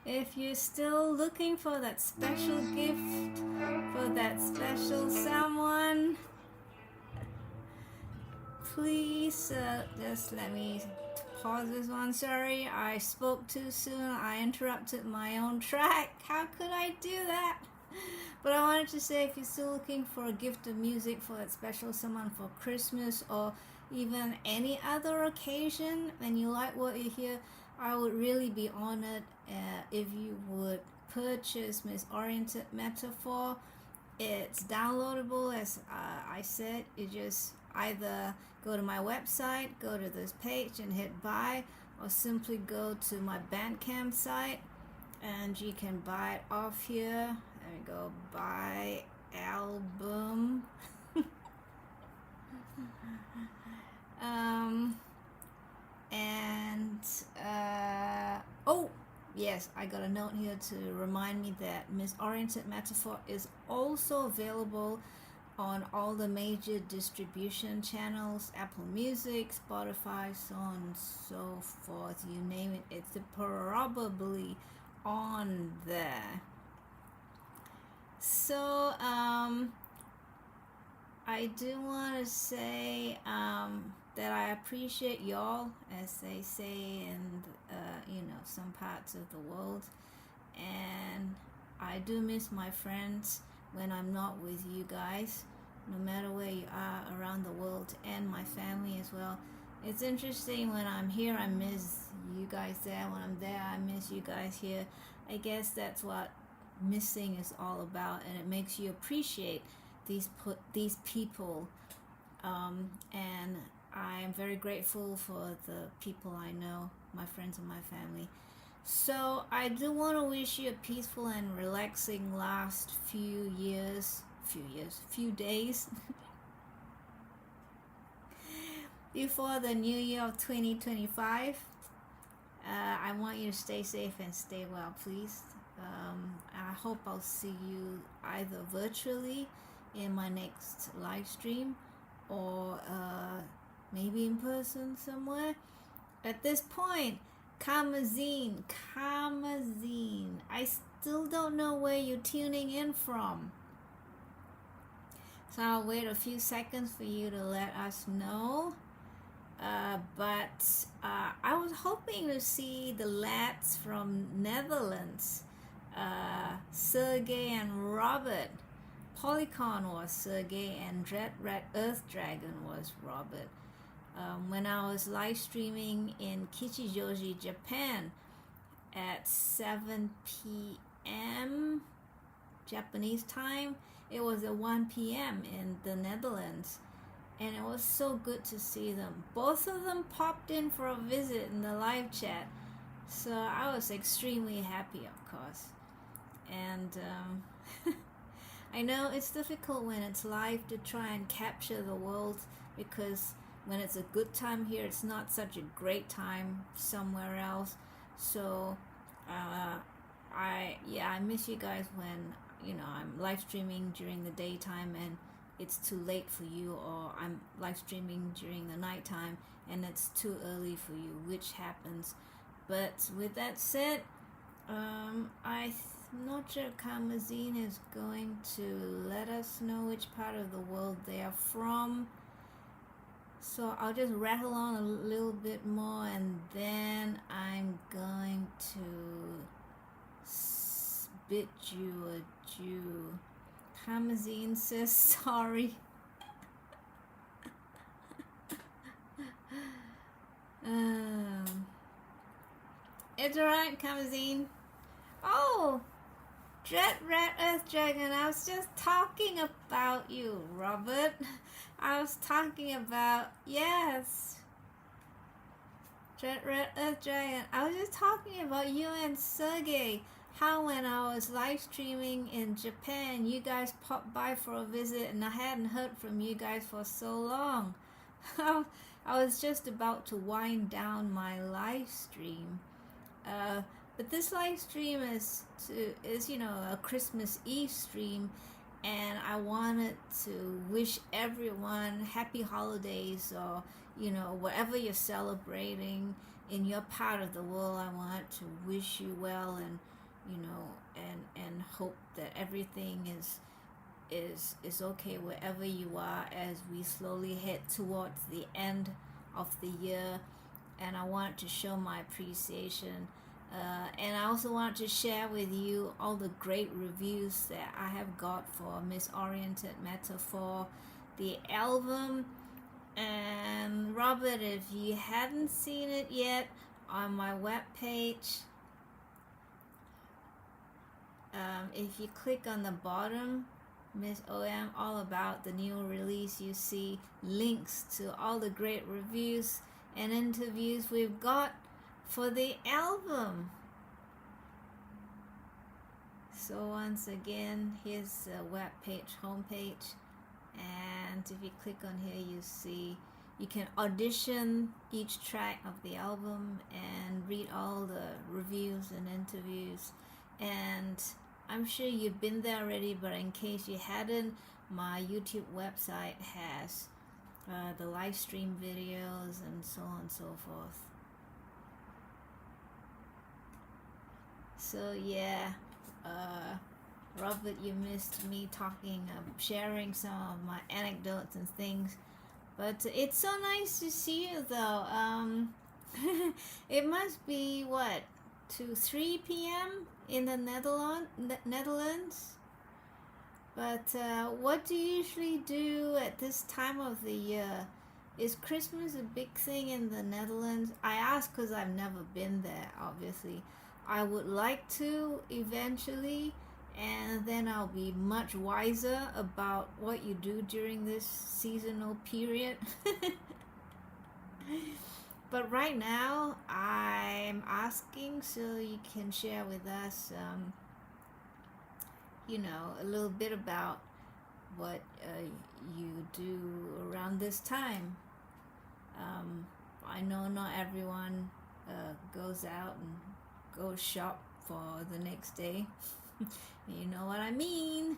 A: If you're still looking for that special gift for that special someone, please just let me pause this one. Sorry, I spoke too soon. I interrupted my own track. How could I do that? But I wanted to say, if you're still looking for a gift of music for that special someone for Christmas or even any other occasion, and you like what you hear, I would really be honored if you would purchase Misoriented Metaphor. It's downloadable, as I said. You just either go to my website, go to this page and hit buy, or simply go to my Bandcamp site and you can buy it off here. There we go, buy, album. And oh yes, I got a note here to remind me that Misoriented Metaphor is also available on all the major distribution channels, Apple Music, Spotify, so on and so forth, you name it, it's probably on there. So I do want to say that I appreciate y'all, as they say in some parts of the world, and I do miss my friends when I'm not with you guys, no matter where you are around the world, and my family as well. It's interesting, when I'm here I miss you guys there, when I'm there I miss you guys here. I guess that's what missing is all about, and it makes you appreciate these people, and I'm very grateful for the people I know, my friends and my family. So I do want to wish you a peaceful and relaxing last few days before the new year of 2025. I want you to stay safe and stay well, please. I hope I'll see you either virtually in my next live stream, or maybe in person somewhere. At this point, Kamazine, I still don't know where you're tuning in from, so I'll wait a few seconds for you to let us know. But I was hoping to see the lads from Netherlands, Sergey and Robert. Polycon was Sergey, and Dread Red Earth Dragon was Robert. When I was live streaming in Kichijoji, Japan at 7 p.m. Japanese time, it was at 1 p.m. in the Netherlands, and it was so good to see them. Both of them popped in for a visit in the live chat, so I was extremely happy, of course. And I know it's difficult when it's live to try and capture the world, because when it's a good time here, it's not such a great time somewhere else. So I miss you guys when I'm live streaming during the daytime and it's too late for you, or I'm live streaming during the nighttime and it's too early for you, which happens. But with that said, I'm not sure Kamazine is going to let us know which part of the world they are from. So I'll just rattle on a little bit more, and then I'm going to bid you adieu. Kamazine says sorry. It's alright, Kamazine. Oh, Dread Red Earth Dragon, I was just talking about you, Robert. I was talking about, yes, Dread Red Earth Dragon. I was just talking about you and Sergey. How when I was live streaming in Japan, you guys popped by for a visit, and I hadn't heard from you guys for so long. I was just about to wind down my live stream. But this live stream is a Christmas Eve stream, and I wanted to wish everyone happy holidays, or whatever you're celebrating in your part of the world. I want to wish you well, and and hope that everything is okay wherever you are as we slowly head towards the end of the year. And I want to show my appreciation. And I also want to share with you all the great reviews that I have got for Misoriented Metaphor, the album. And Robert, if you hadn't seen it yet, on my webpage, if you click on the bottom, Miss OM, all about the new release, you see links to all the great reviews and interviews we've got for the album. So once again, here's the web page, homepage, and if you click on here, you see you can audition each track of the album and read all the reviews and interviews. And I'm sure you've been there already, but in case you hadn't, my YouTube website has the live stream videos and so on and so forth. So yeah, Robert, you missed me talking, sharing some of my anecdotes and things, but it's so nice to see you though. It must be what, 3 p.m. in the Netherlands. But what do you usually do at this time of the year? Is Christmas a big thing in the Netherlands? I ask because I've never been there, obviously. I would like to eventually, and then I'll be much wiser about what you do during this seasonal period. But right now, I'm asking so you can share with us, a little bit about what you do around this time. I know not everyone goes out and goes shop for the next day. You know what I mean.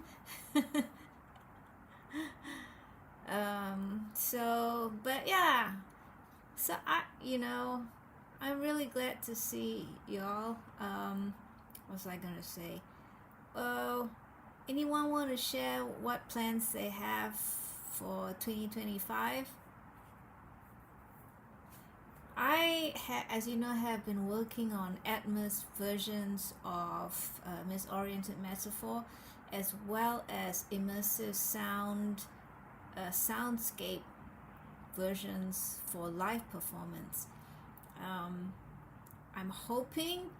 A: But yeah, so I'm really glad to see y'all. What was I gonna say? Anyone want to share what plans they have for 2025? As you know, have been working on Atmos versions of Misoriented Metaphor, as well as immersive soundscape versions for live performance. I'm hoping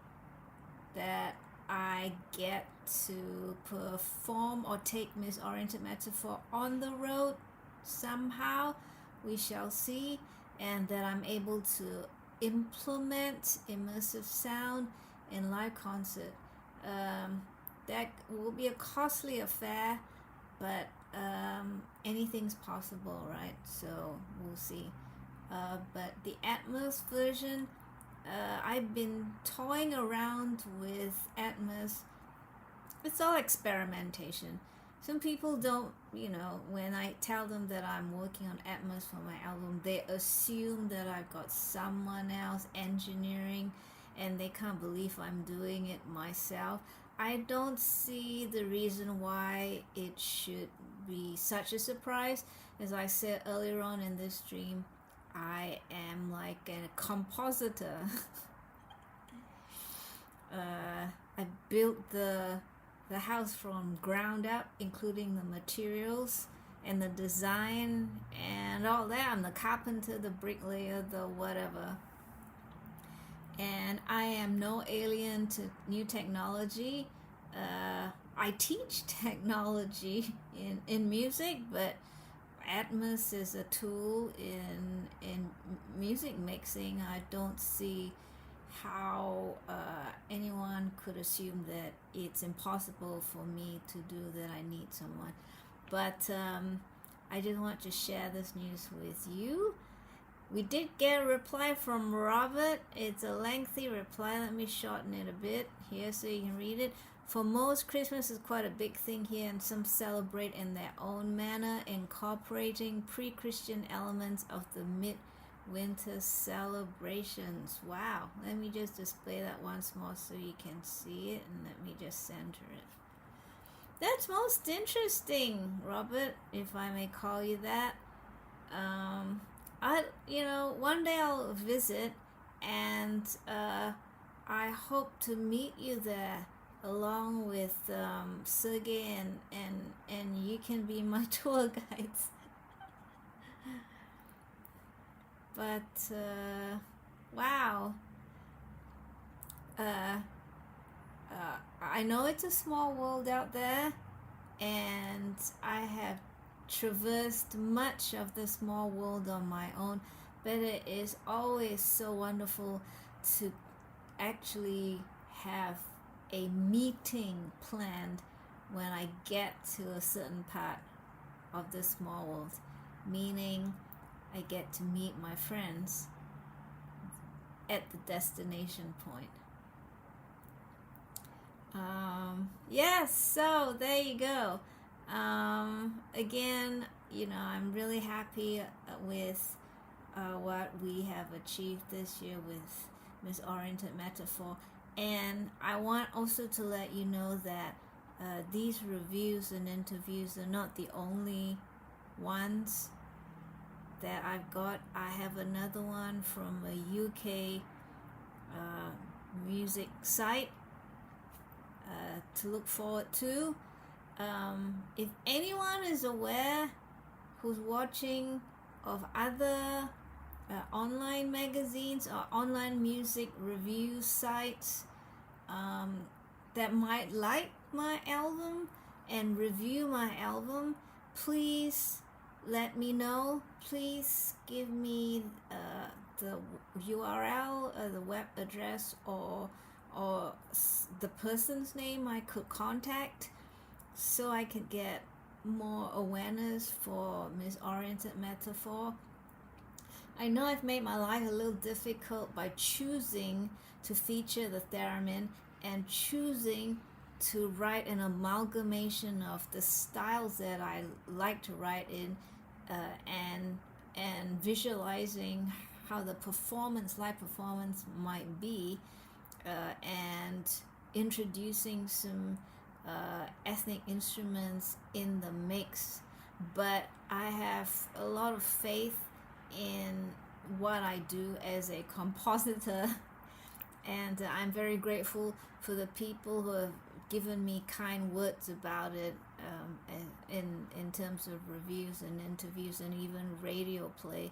A: that I get to perform or take Misoriented Metaphor on the road somehow. We shall see. And that I'm able to implement immersive sound in live concert. That will be a costly affair, but anything's possible, right? So we'll see. But the Atmos version, I've been toying around with Atmos. It's all experimentation. Some people don't, when I tell them that I'm working on Atmos for my album, they assume that I've got someone else engineering and they can't believe I'm doing it myself. I don't see the reason why it should be such a surprise. As I said earlier on in this stream, I am like a compositor. I built the house from ground up, including the materials and the design and all that. I'm the carpenter, the bricklayer, the whatever. And I am no alien to new technology. I teach technology in music, but Atmos is a tool in music mixing. I don't see how anyone could assume that it's impossible for me to do that. I need someone. But I just want to share this news with you. We did get a reply from Robert. It's a lengthy reply. Let me shorten it a bit here so you can read it. For most, Christmas is quite a big thing here, and some celebrate in their own manner, incorporating pre-Christian elements of the midwinter celebrations. Wow. Let me just display that once more so you can see it, and let me just center it. That's most interesting, Robert, if I may call you that. One day I'll visit, and I hope to meet you there along with Sergey, and you can be my tour guides. But wow, I know it's a small world out there, and I have traversed much of the small world on my own, but it is always so wonderful to actually have a meeting planned when I get to a certain part of the small world, meaning I get to meet my friends at the destination point. Yes, so there you go. Again, I'm really happy with what we have achieved this year with Misoriented Metaphor. And I want also to let you know that these reviews and interviews are not the only ones that I've got. I have another one from a UK music site to look forward to. If anyone is aware who's watching of other online magazines or online music review sites that might like my album and review my album, please let me know. Please give me the URL, the web address, or the person's name I could contact, so I could get more awareness for Misoriented Metaphor. I know I've made my life a little difficult by choosing to feature the theremin and choosing to write an amalgamation of the styles that I like to write in, and visualizing how the live performance might be, and introducing some ethnic instruments in the mix. But I have a lot of faith in what I do as a compositor, and I'm very grateful for the people who have given me kind words about it, in terms of reviews and interviews and even radio play.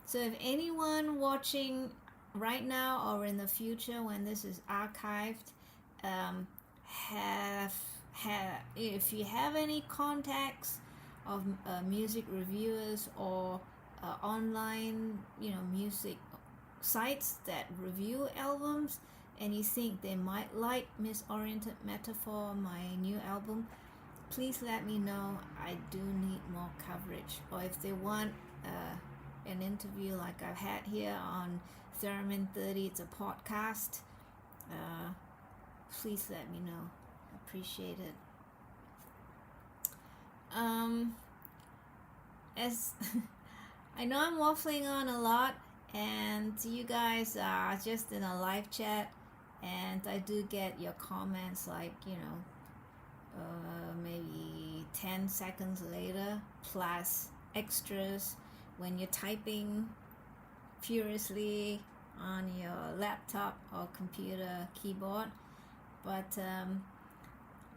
A: So if anyone watching right now or in the future when this is archived, if you have any contacts of music reviewers or online music sites that review albums, and you think they might like Misoriented Metaphor, my new album, please let me know. I do need more coverage. Or if they want an interview like I've had here on Theremin 30, it's a podcast, please let me know. Appreciate it. As I know I'm waffling on a lot, and you guys are just in a live chat, and I do get your comments like, maybe 10 seconds later, plus extras when you're typing furiously on your laptop or computer keyboard. But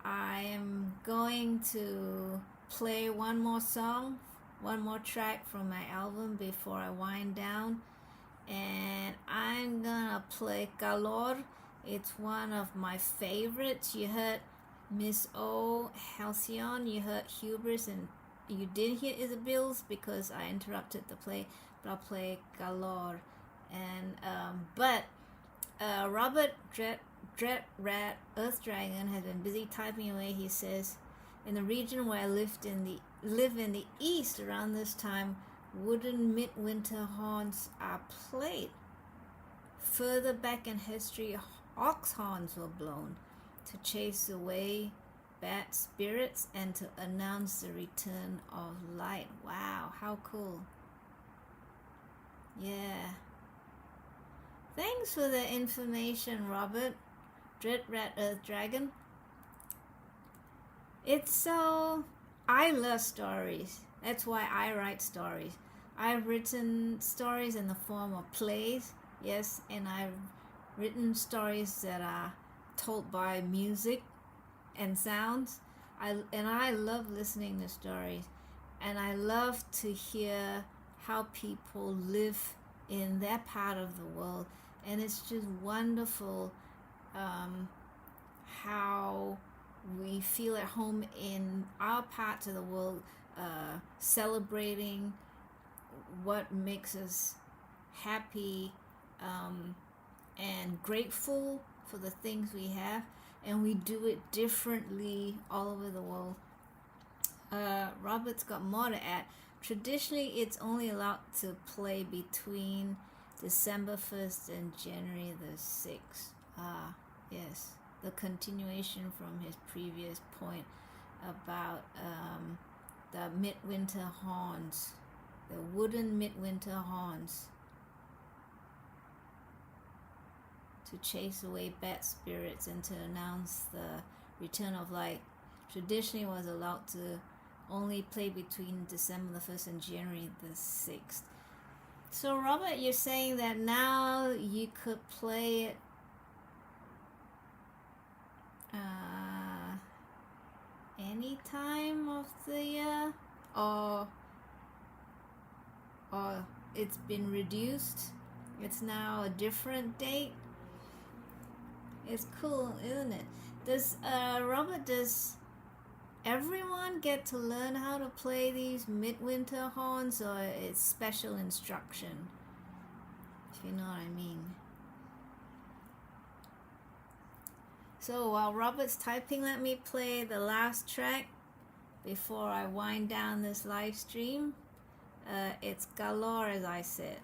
A: I am going to play one more song, one more track from my album before I wind down, and I'm gonna play Calor. It's one of my favorites. You heard Miss O, Halcyon, you heard Hubris, and you did hear Isabel's because I interrupted the play, but I'll play Calor. And but Robert Dread Rat Earth Dragon has been busy typing away. He says, in the region where I live in the east around this time, wooden midwinter horns are played. Further back in history, ox horns were blown to chase away bad spirits and to announce the return of light. Wow, how cool. Yeah. Thanks for the information, Robert. Dread Rat Earth Dragon. I love stories. That's why I write stories. I've written stories in the form of plays, yes, and I've written stories that are told by music and sounds. I love listening to stories, and I love to hear how people live in their part of the world, and it's just wonderful how we feel at home in our parts of the world, celebrating what makes us happy, and grateful for the things we have. and we do it differently all over the world. Robert's got more to add. Traditionally, it's only allowed to play between December 1st and January the 6th. Yes, the continuation from his previous point about the midwinter horns, the wooden midwinter horns, to chase away bad spirits and to announce the return of light. Traditionally was allowed to only play between December the 1st and January the 6th. So Robert, you're saying that now you could play it any time of the year, or it's been reduced, it's now a different date? It's cool, isn't it? Does Robert, does everyone get to learn how to play these midwinter horns, or it's special instruction, if you know what I mean? So while Robert's typing, let me play the last track before I wind down this live stream. It's Galore, as I said.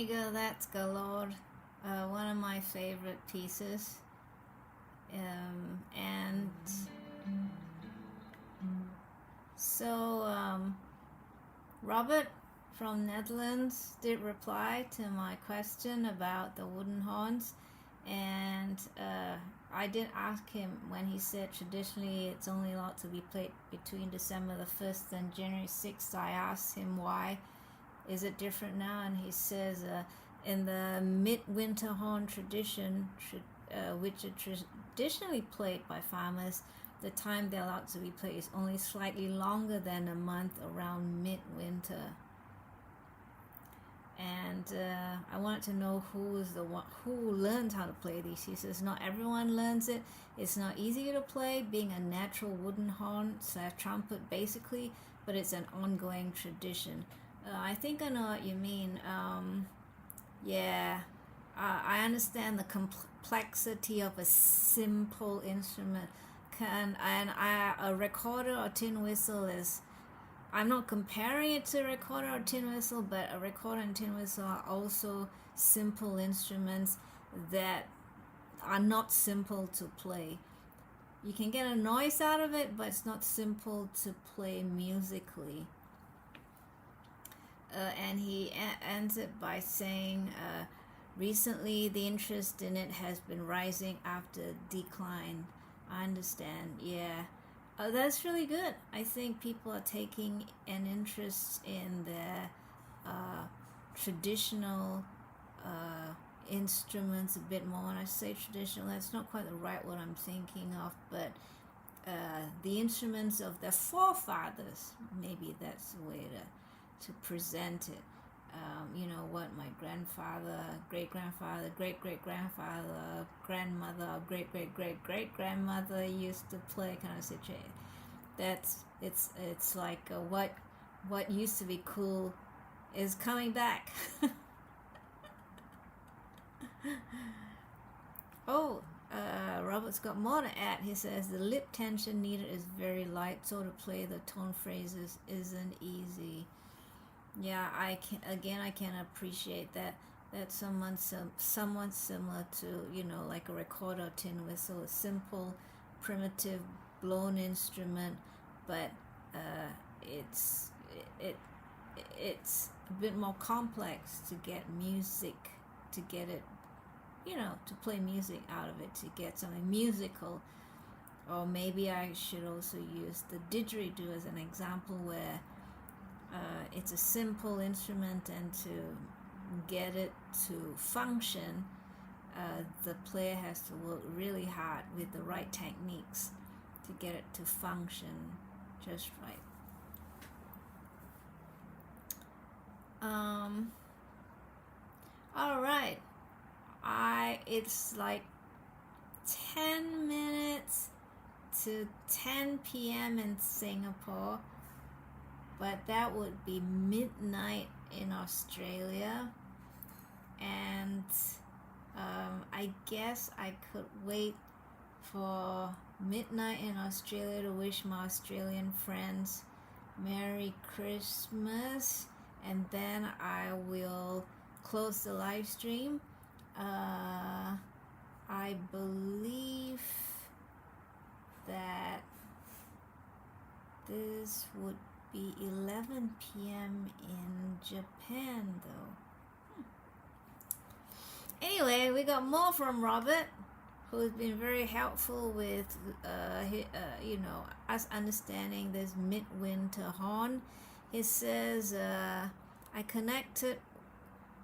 A: you go. That's Galord. One of my favorite pieces. And so Robert from Netherlands did reply to my question about the wooden horns, and I did ask him when he said traditionally it's only allowed to be played between December the 1st and January 6th. I asked him why is it different now, and he says in the midwinter horn tradition, which are traditionally played by farmers, the time they're allowed to be played is only slightly longer than a month around midwinter. And I wanted to know who learned how to play these. He says not everyone learns it. It's not easy to play, being a natural wooden horn / trumpet basically, but it's an ongoing tradition. I think I know what you mean. I understand the complexity of a simple instrument. A recorder or tin whistle is, I'm not comparing it to a recorder or tin whistle, but a recorder and tin whistle are also simple instruments that are not simple to play. You can get a noise out of it, but it's not simple to play musically. And he ends it by saying, recently the interest in it has been rising after decline. I understand, yeah. That's really good. I think people are taking an interest in the traditional instruments a bit more. When I say traditional, that's not quite the right word I'm thinking of, but the instruments of their forefathers, maybe that's the way to present it. What my grandfather, great-grandfather, great-great-grandfather, grandmother, great-great-great-great-grandmother used to play, kind of situation. It's like what used to be cool is coming back. Robert's got more to add. He says the lip tension needed is very light, so to play the tone phrases isn't easy. Yeah, I can appreciate that someone similar to, like a recorder or tin whistle, a simple, primitive, blown instrument, but it's a bit more complex to get music, to get it, to play music out of it, to get something musical. Or maybe I should also use the didgeridoo as an example, where it's a simple instrument, and to get it to function, the player has to work really hard with the right techniques to get it to function just right. All right. It's like 10 minutes to 10 p.m. in Singapore, but that would be midnight in Australia, and I guess I could wait for midnight in Australia to wish my Australian friends Merry Christmas, and then I will close the live stream. I believe that this would be 11 p.m. in Japan, though. Anyway, we got more from Robert, who's been very helpful with, us understanding this midwinter horn. He says, I connected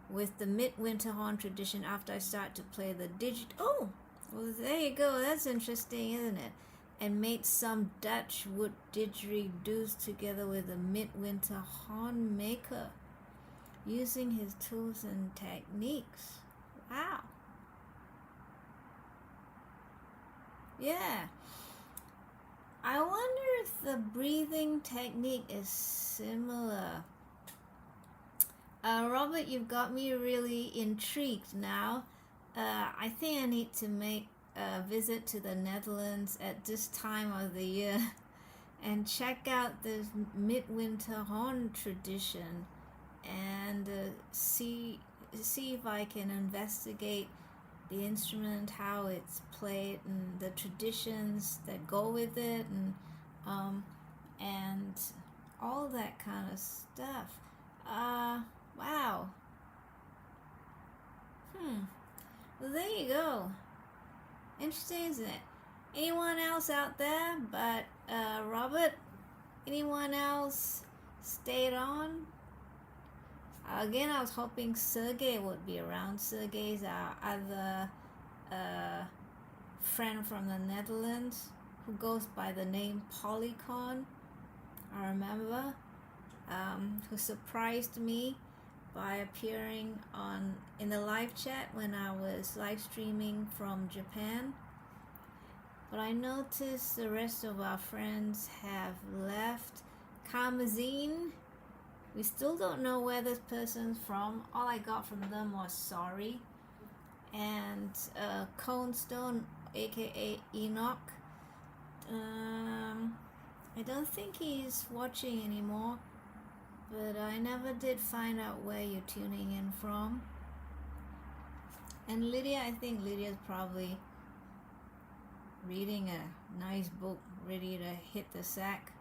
A: with the midwinter horn tradition after I started to play the well, there you go. That's interesting, isn't it? And made some Dutch wood didgeridoos together with a midwinter horn maker, using his tools and techniques. Wow. Yeah. I wonder if the breathing technique is similar. Robert, you've got me really intrigued now. I think I need to make a visit to the Netherlands at this time of the year and check out this midwinter horn tradition and see see if I can investigate the instrument, how it's played, and the traditions that go with it, and all that kind of stuff. Wow. Well, there you go. Interesting, isn't it? Anyone else out there but Robert? Anyone else stayed on? Again, I was hoping Sergey would be around. Sergey's our other friend from the Netherlands who goes by the name Polycon, I remember, who surprised me by appearing in the live chat when I was live streaming from Japan. But I noticed the rest of our friends have left. Karmazine, we still don't know where this person's from. All I got from them was sorry. And Conestone, aka Enoch, I don't think he's watching anymore, but I never did find out where you're tuning in from. And Lydia, I think Lydia's probably reading a nice book, ready to hit the sack.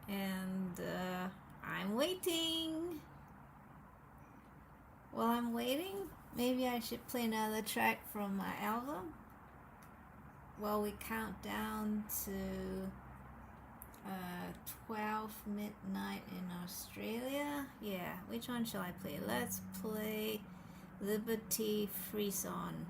A: And I'm waiting. While I'm waiting, maybe I should play another track from my album while we count down to 12 midnight in Australia. Yeah, which one shall I play? Let's play Liberty Frisson.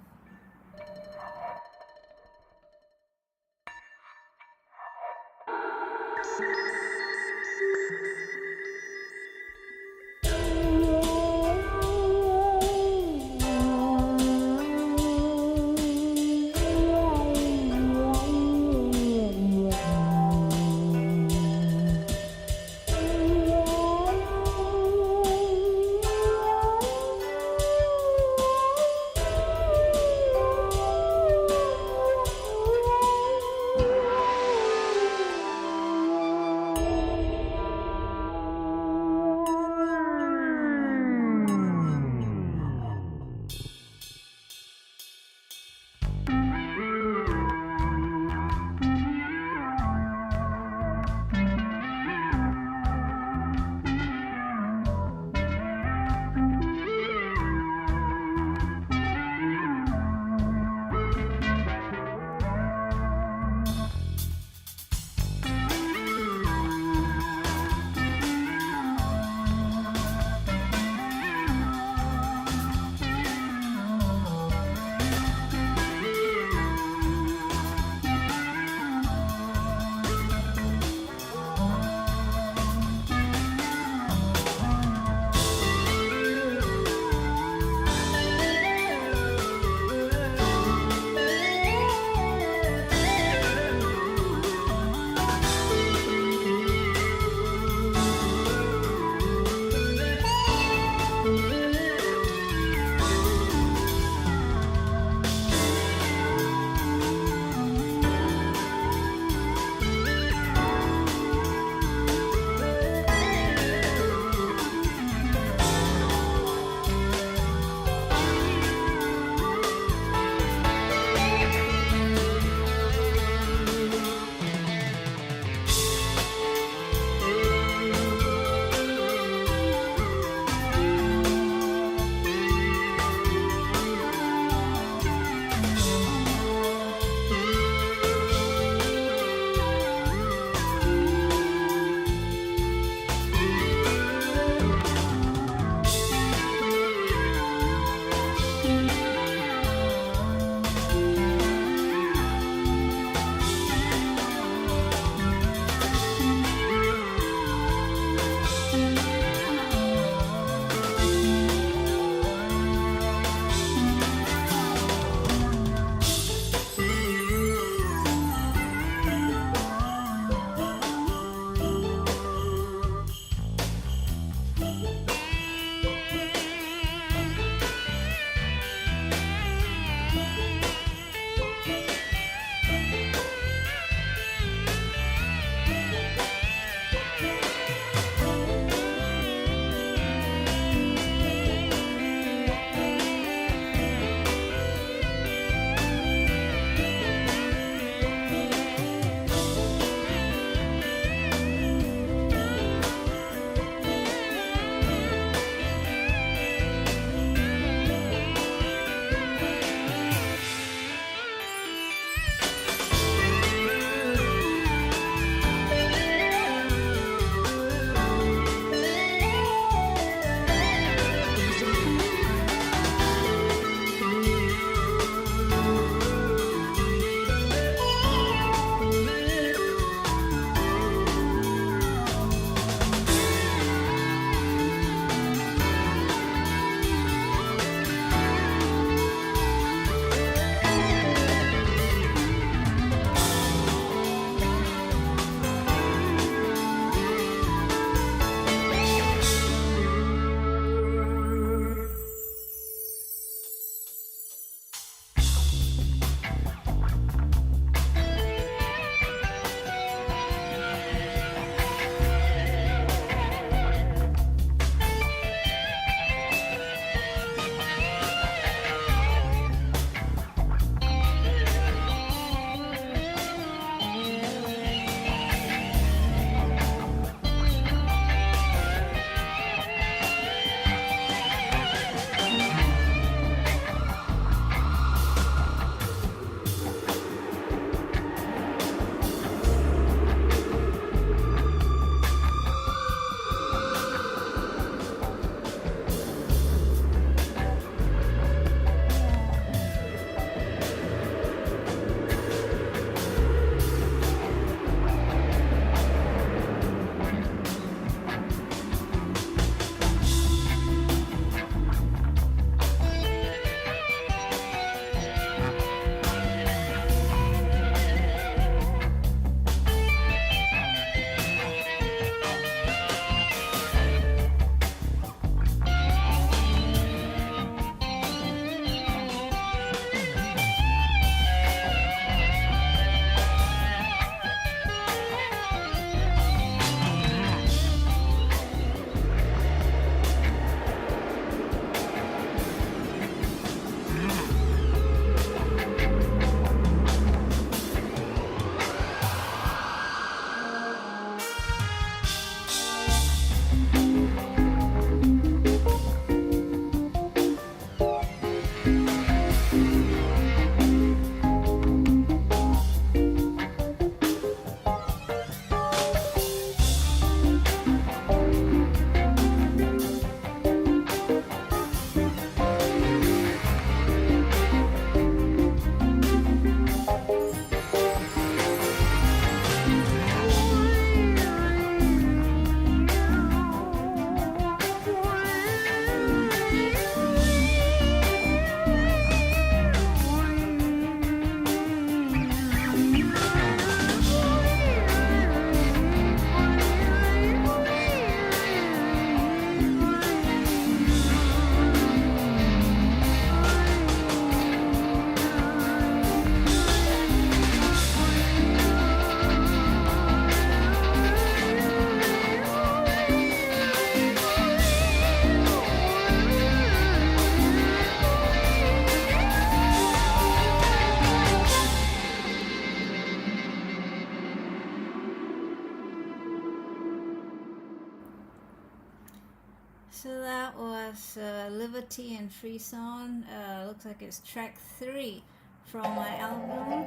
A: So that was Liberty and Free Song. Looks like it's track 3 from my album.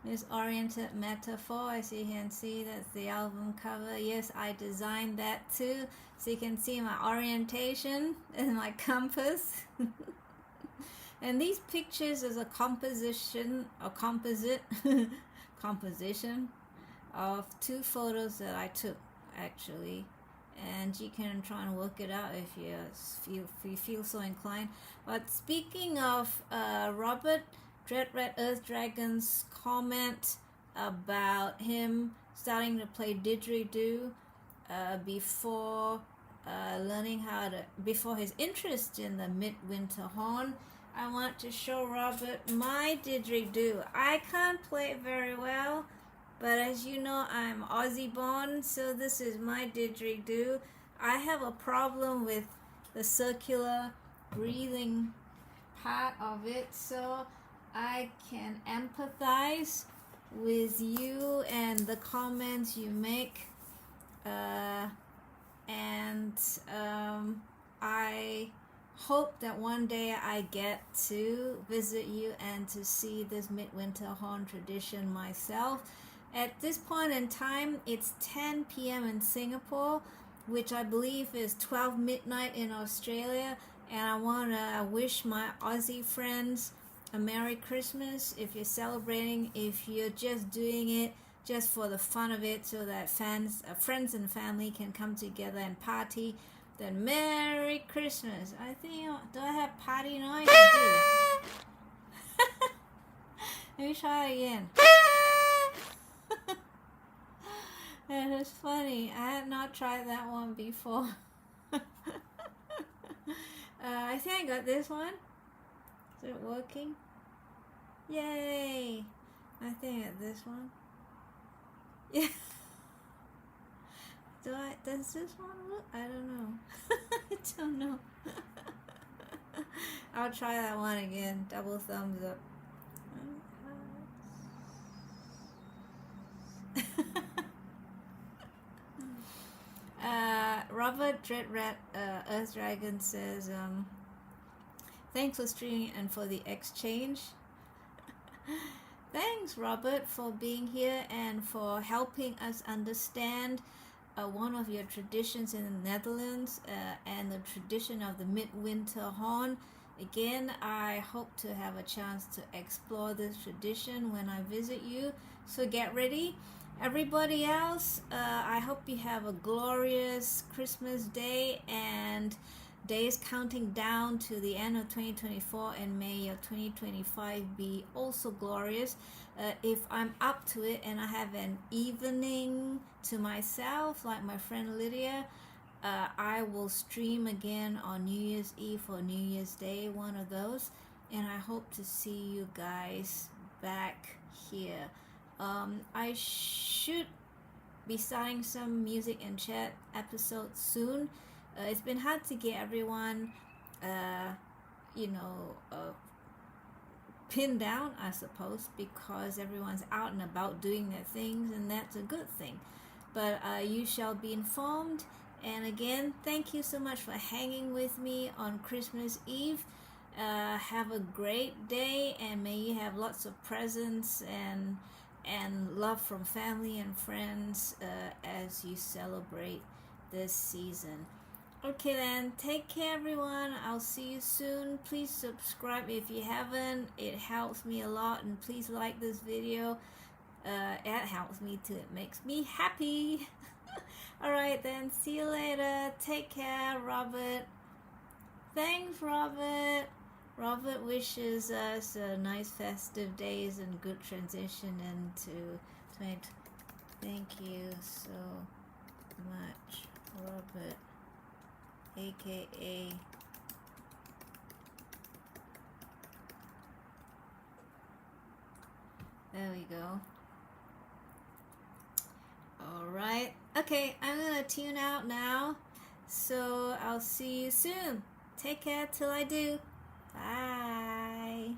A: Misoriented Metaphor, as you can see, that's the album cover. Yes, I designed that too, so you can see my orientation and my compass. And these pictures is a composition of 2 photos that I took, actually. And you can try and work it out if you feel so inclined. But speaking of Robert Red Earth Dragon's comment about him starting to play didgeridoo before before his interest in the midwinter horn, I want to show Robert my didgeridoo. I can't play it very well, but as you know, I'm Aussie born, so this is my didgeridoo. I have a problem with the circular breathing part of it, so I can empathize with you and the comments you make, and I hope that one day I get to visit you and to see this midwinter horn tradition myself. At this point in time, it's 10 p.m. in Singapore, which I believe is 12 midnight in Australia, and I want to wish my Aussie friends a Merry Christmas if you're celebrating. If you're just doing it just for the fun of it so that friends and family can come together and party, then Merry Christmas. I think, do I have party noise? I do. Let me try it again. That is funny. I had not tried that one before. I think I got this one. Is it working? Yay! I think at this one. Yeah. Does this one work? I don't know. I don't know. I'll try that one again. Double thumbs up. Robert Dreadrat Earth Dragon says, thanks for streaming and for the exchange. Thanks, Robert, for being here and for helping us understand one of your traditions in the Netherlands and the tradition of the midwinter horn. Again, I hope to have a chance to explore this tradition when I visit you, so get ready. Everybody else, I hope you have a glorious Christmas day and days counting down to the end of 2024, and may your 2025 be also glorious. If I'm up to it and I have an evening to myself, like my friend Lydia, I will stream again on New Year's Eve or New Year's Day, one of those, and I hope to see you guys back here. I should be starting some music and chat episodes soon. It's been hard to get everyone, pinned down, I suppose, because everyone's out and about doing their things, and that's a good thing. But you shall be informed. And again, thank you so much for hanging with me on Christmas Eve. Have a great day, and may you have lots of presents and love from family and friends as you celebrate this season. Okay then, take care everyone. I'll see you soon. Please subscribe if you haven't. It helps me a lot, and please like this video. It helps me too. It makes me happy. Alright then, see you later. Take care, Robert. Thanks, Robert. Robert wishes us nice festive days and good transition into 2020. Thank you so much, Robert, aka there we go. Alright, okay, I'm gonna tune out now, so I'll see you soon. Take care till I do. Bye.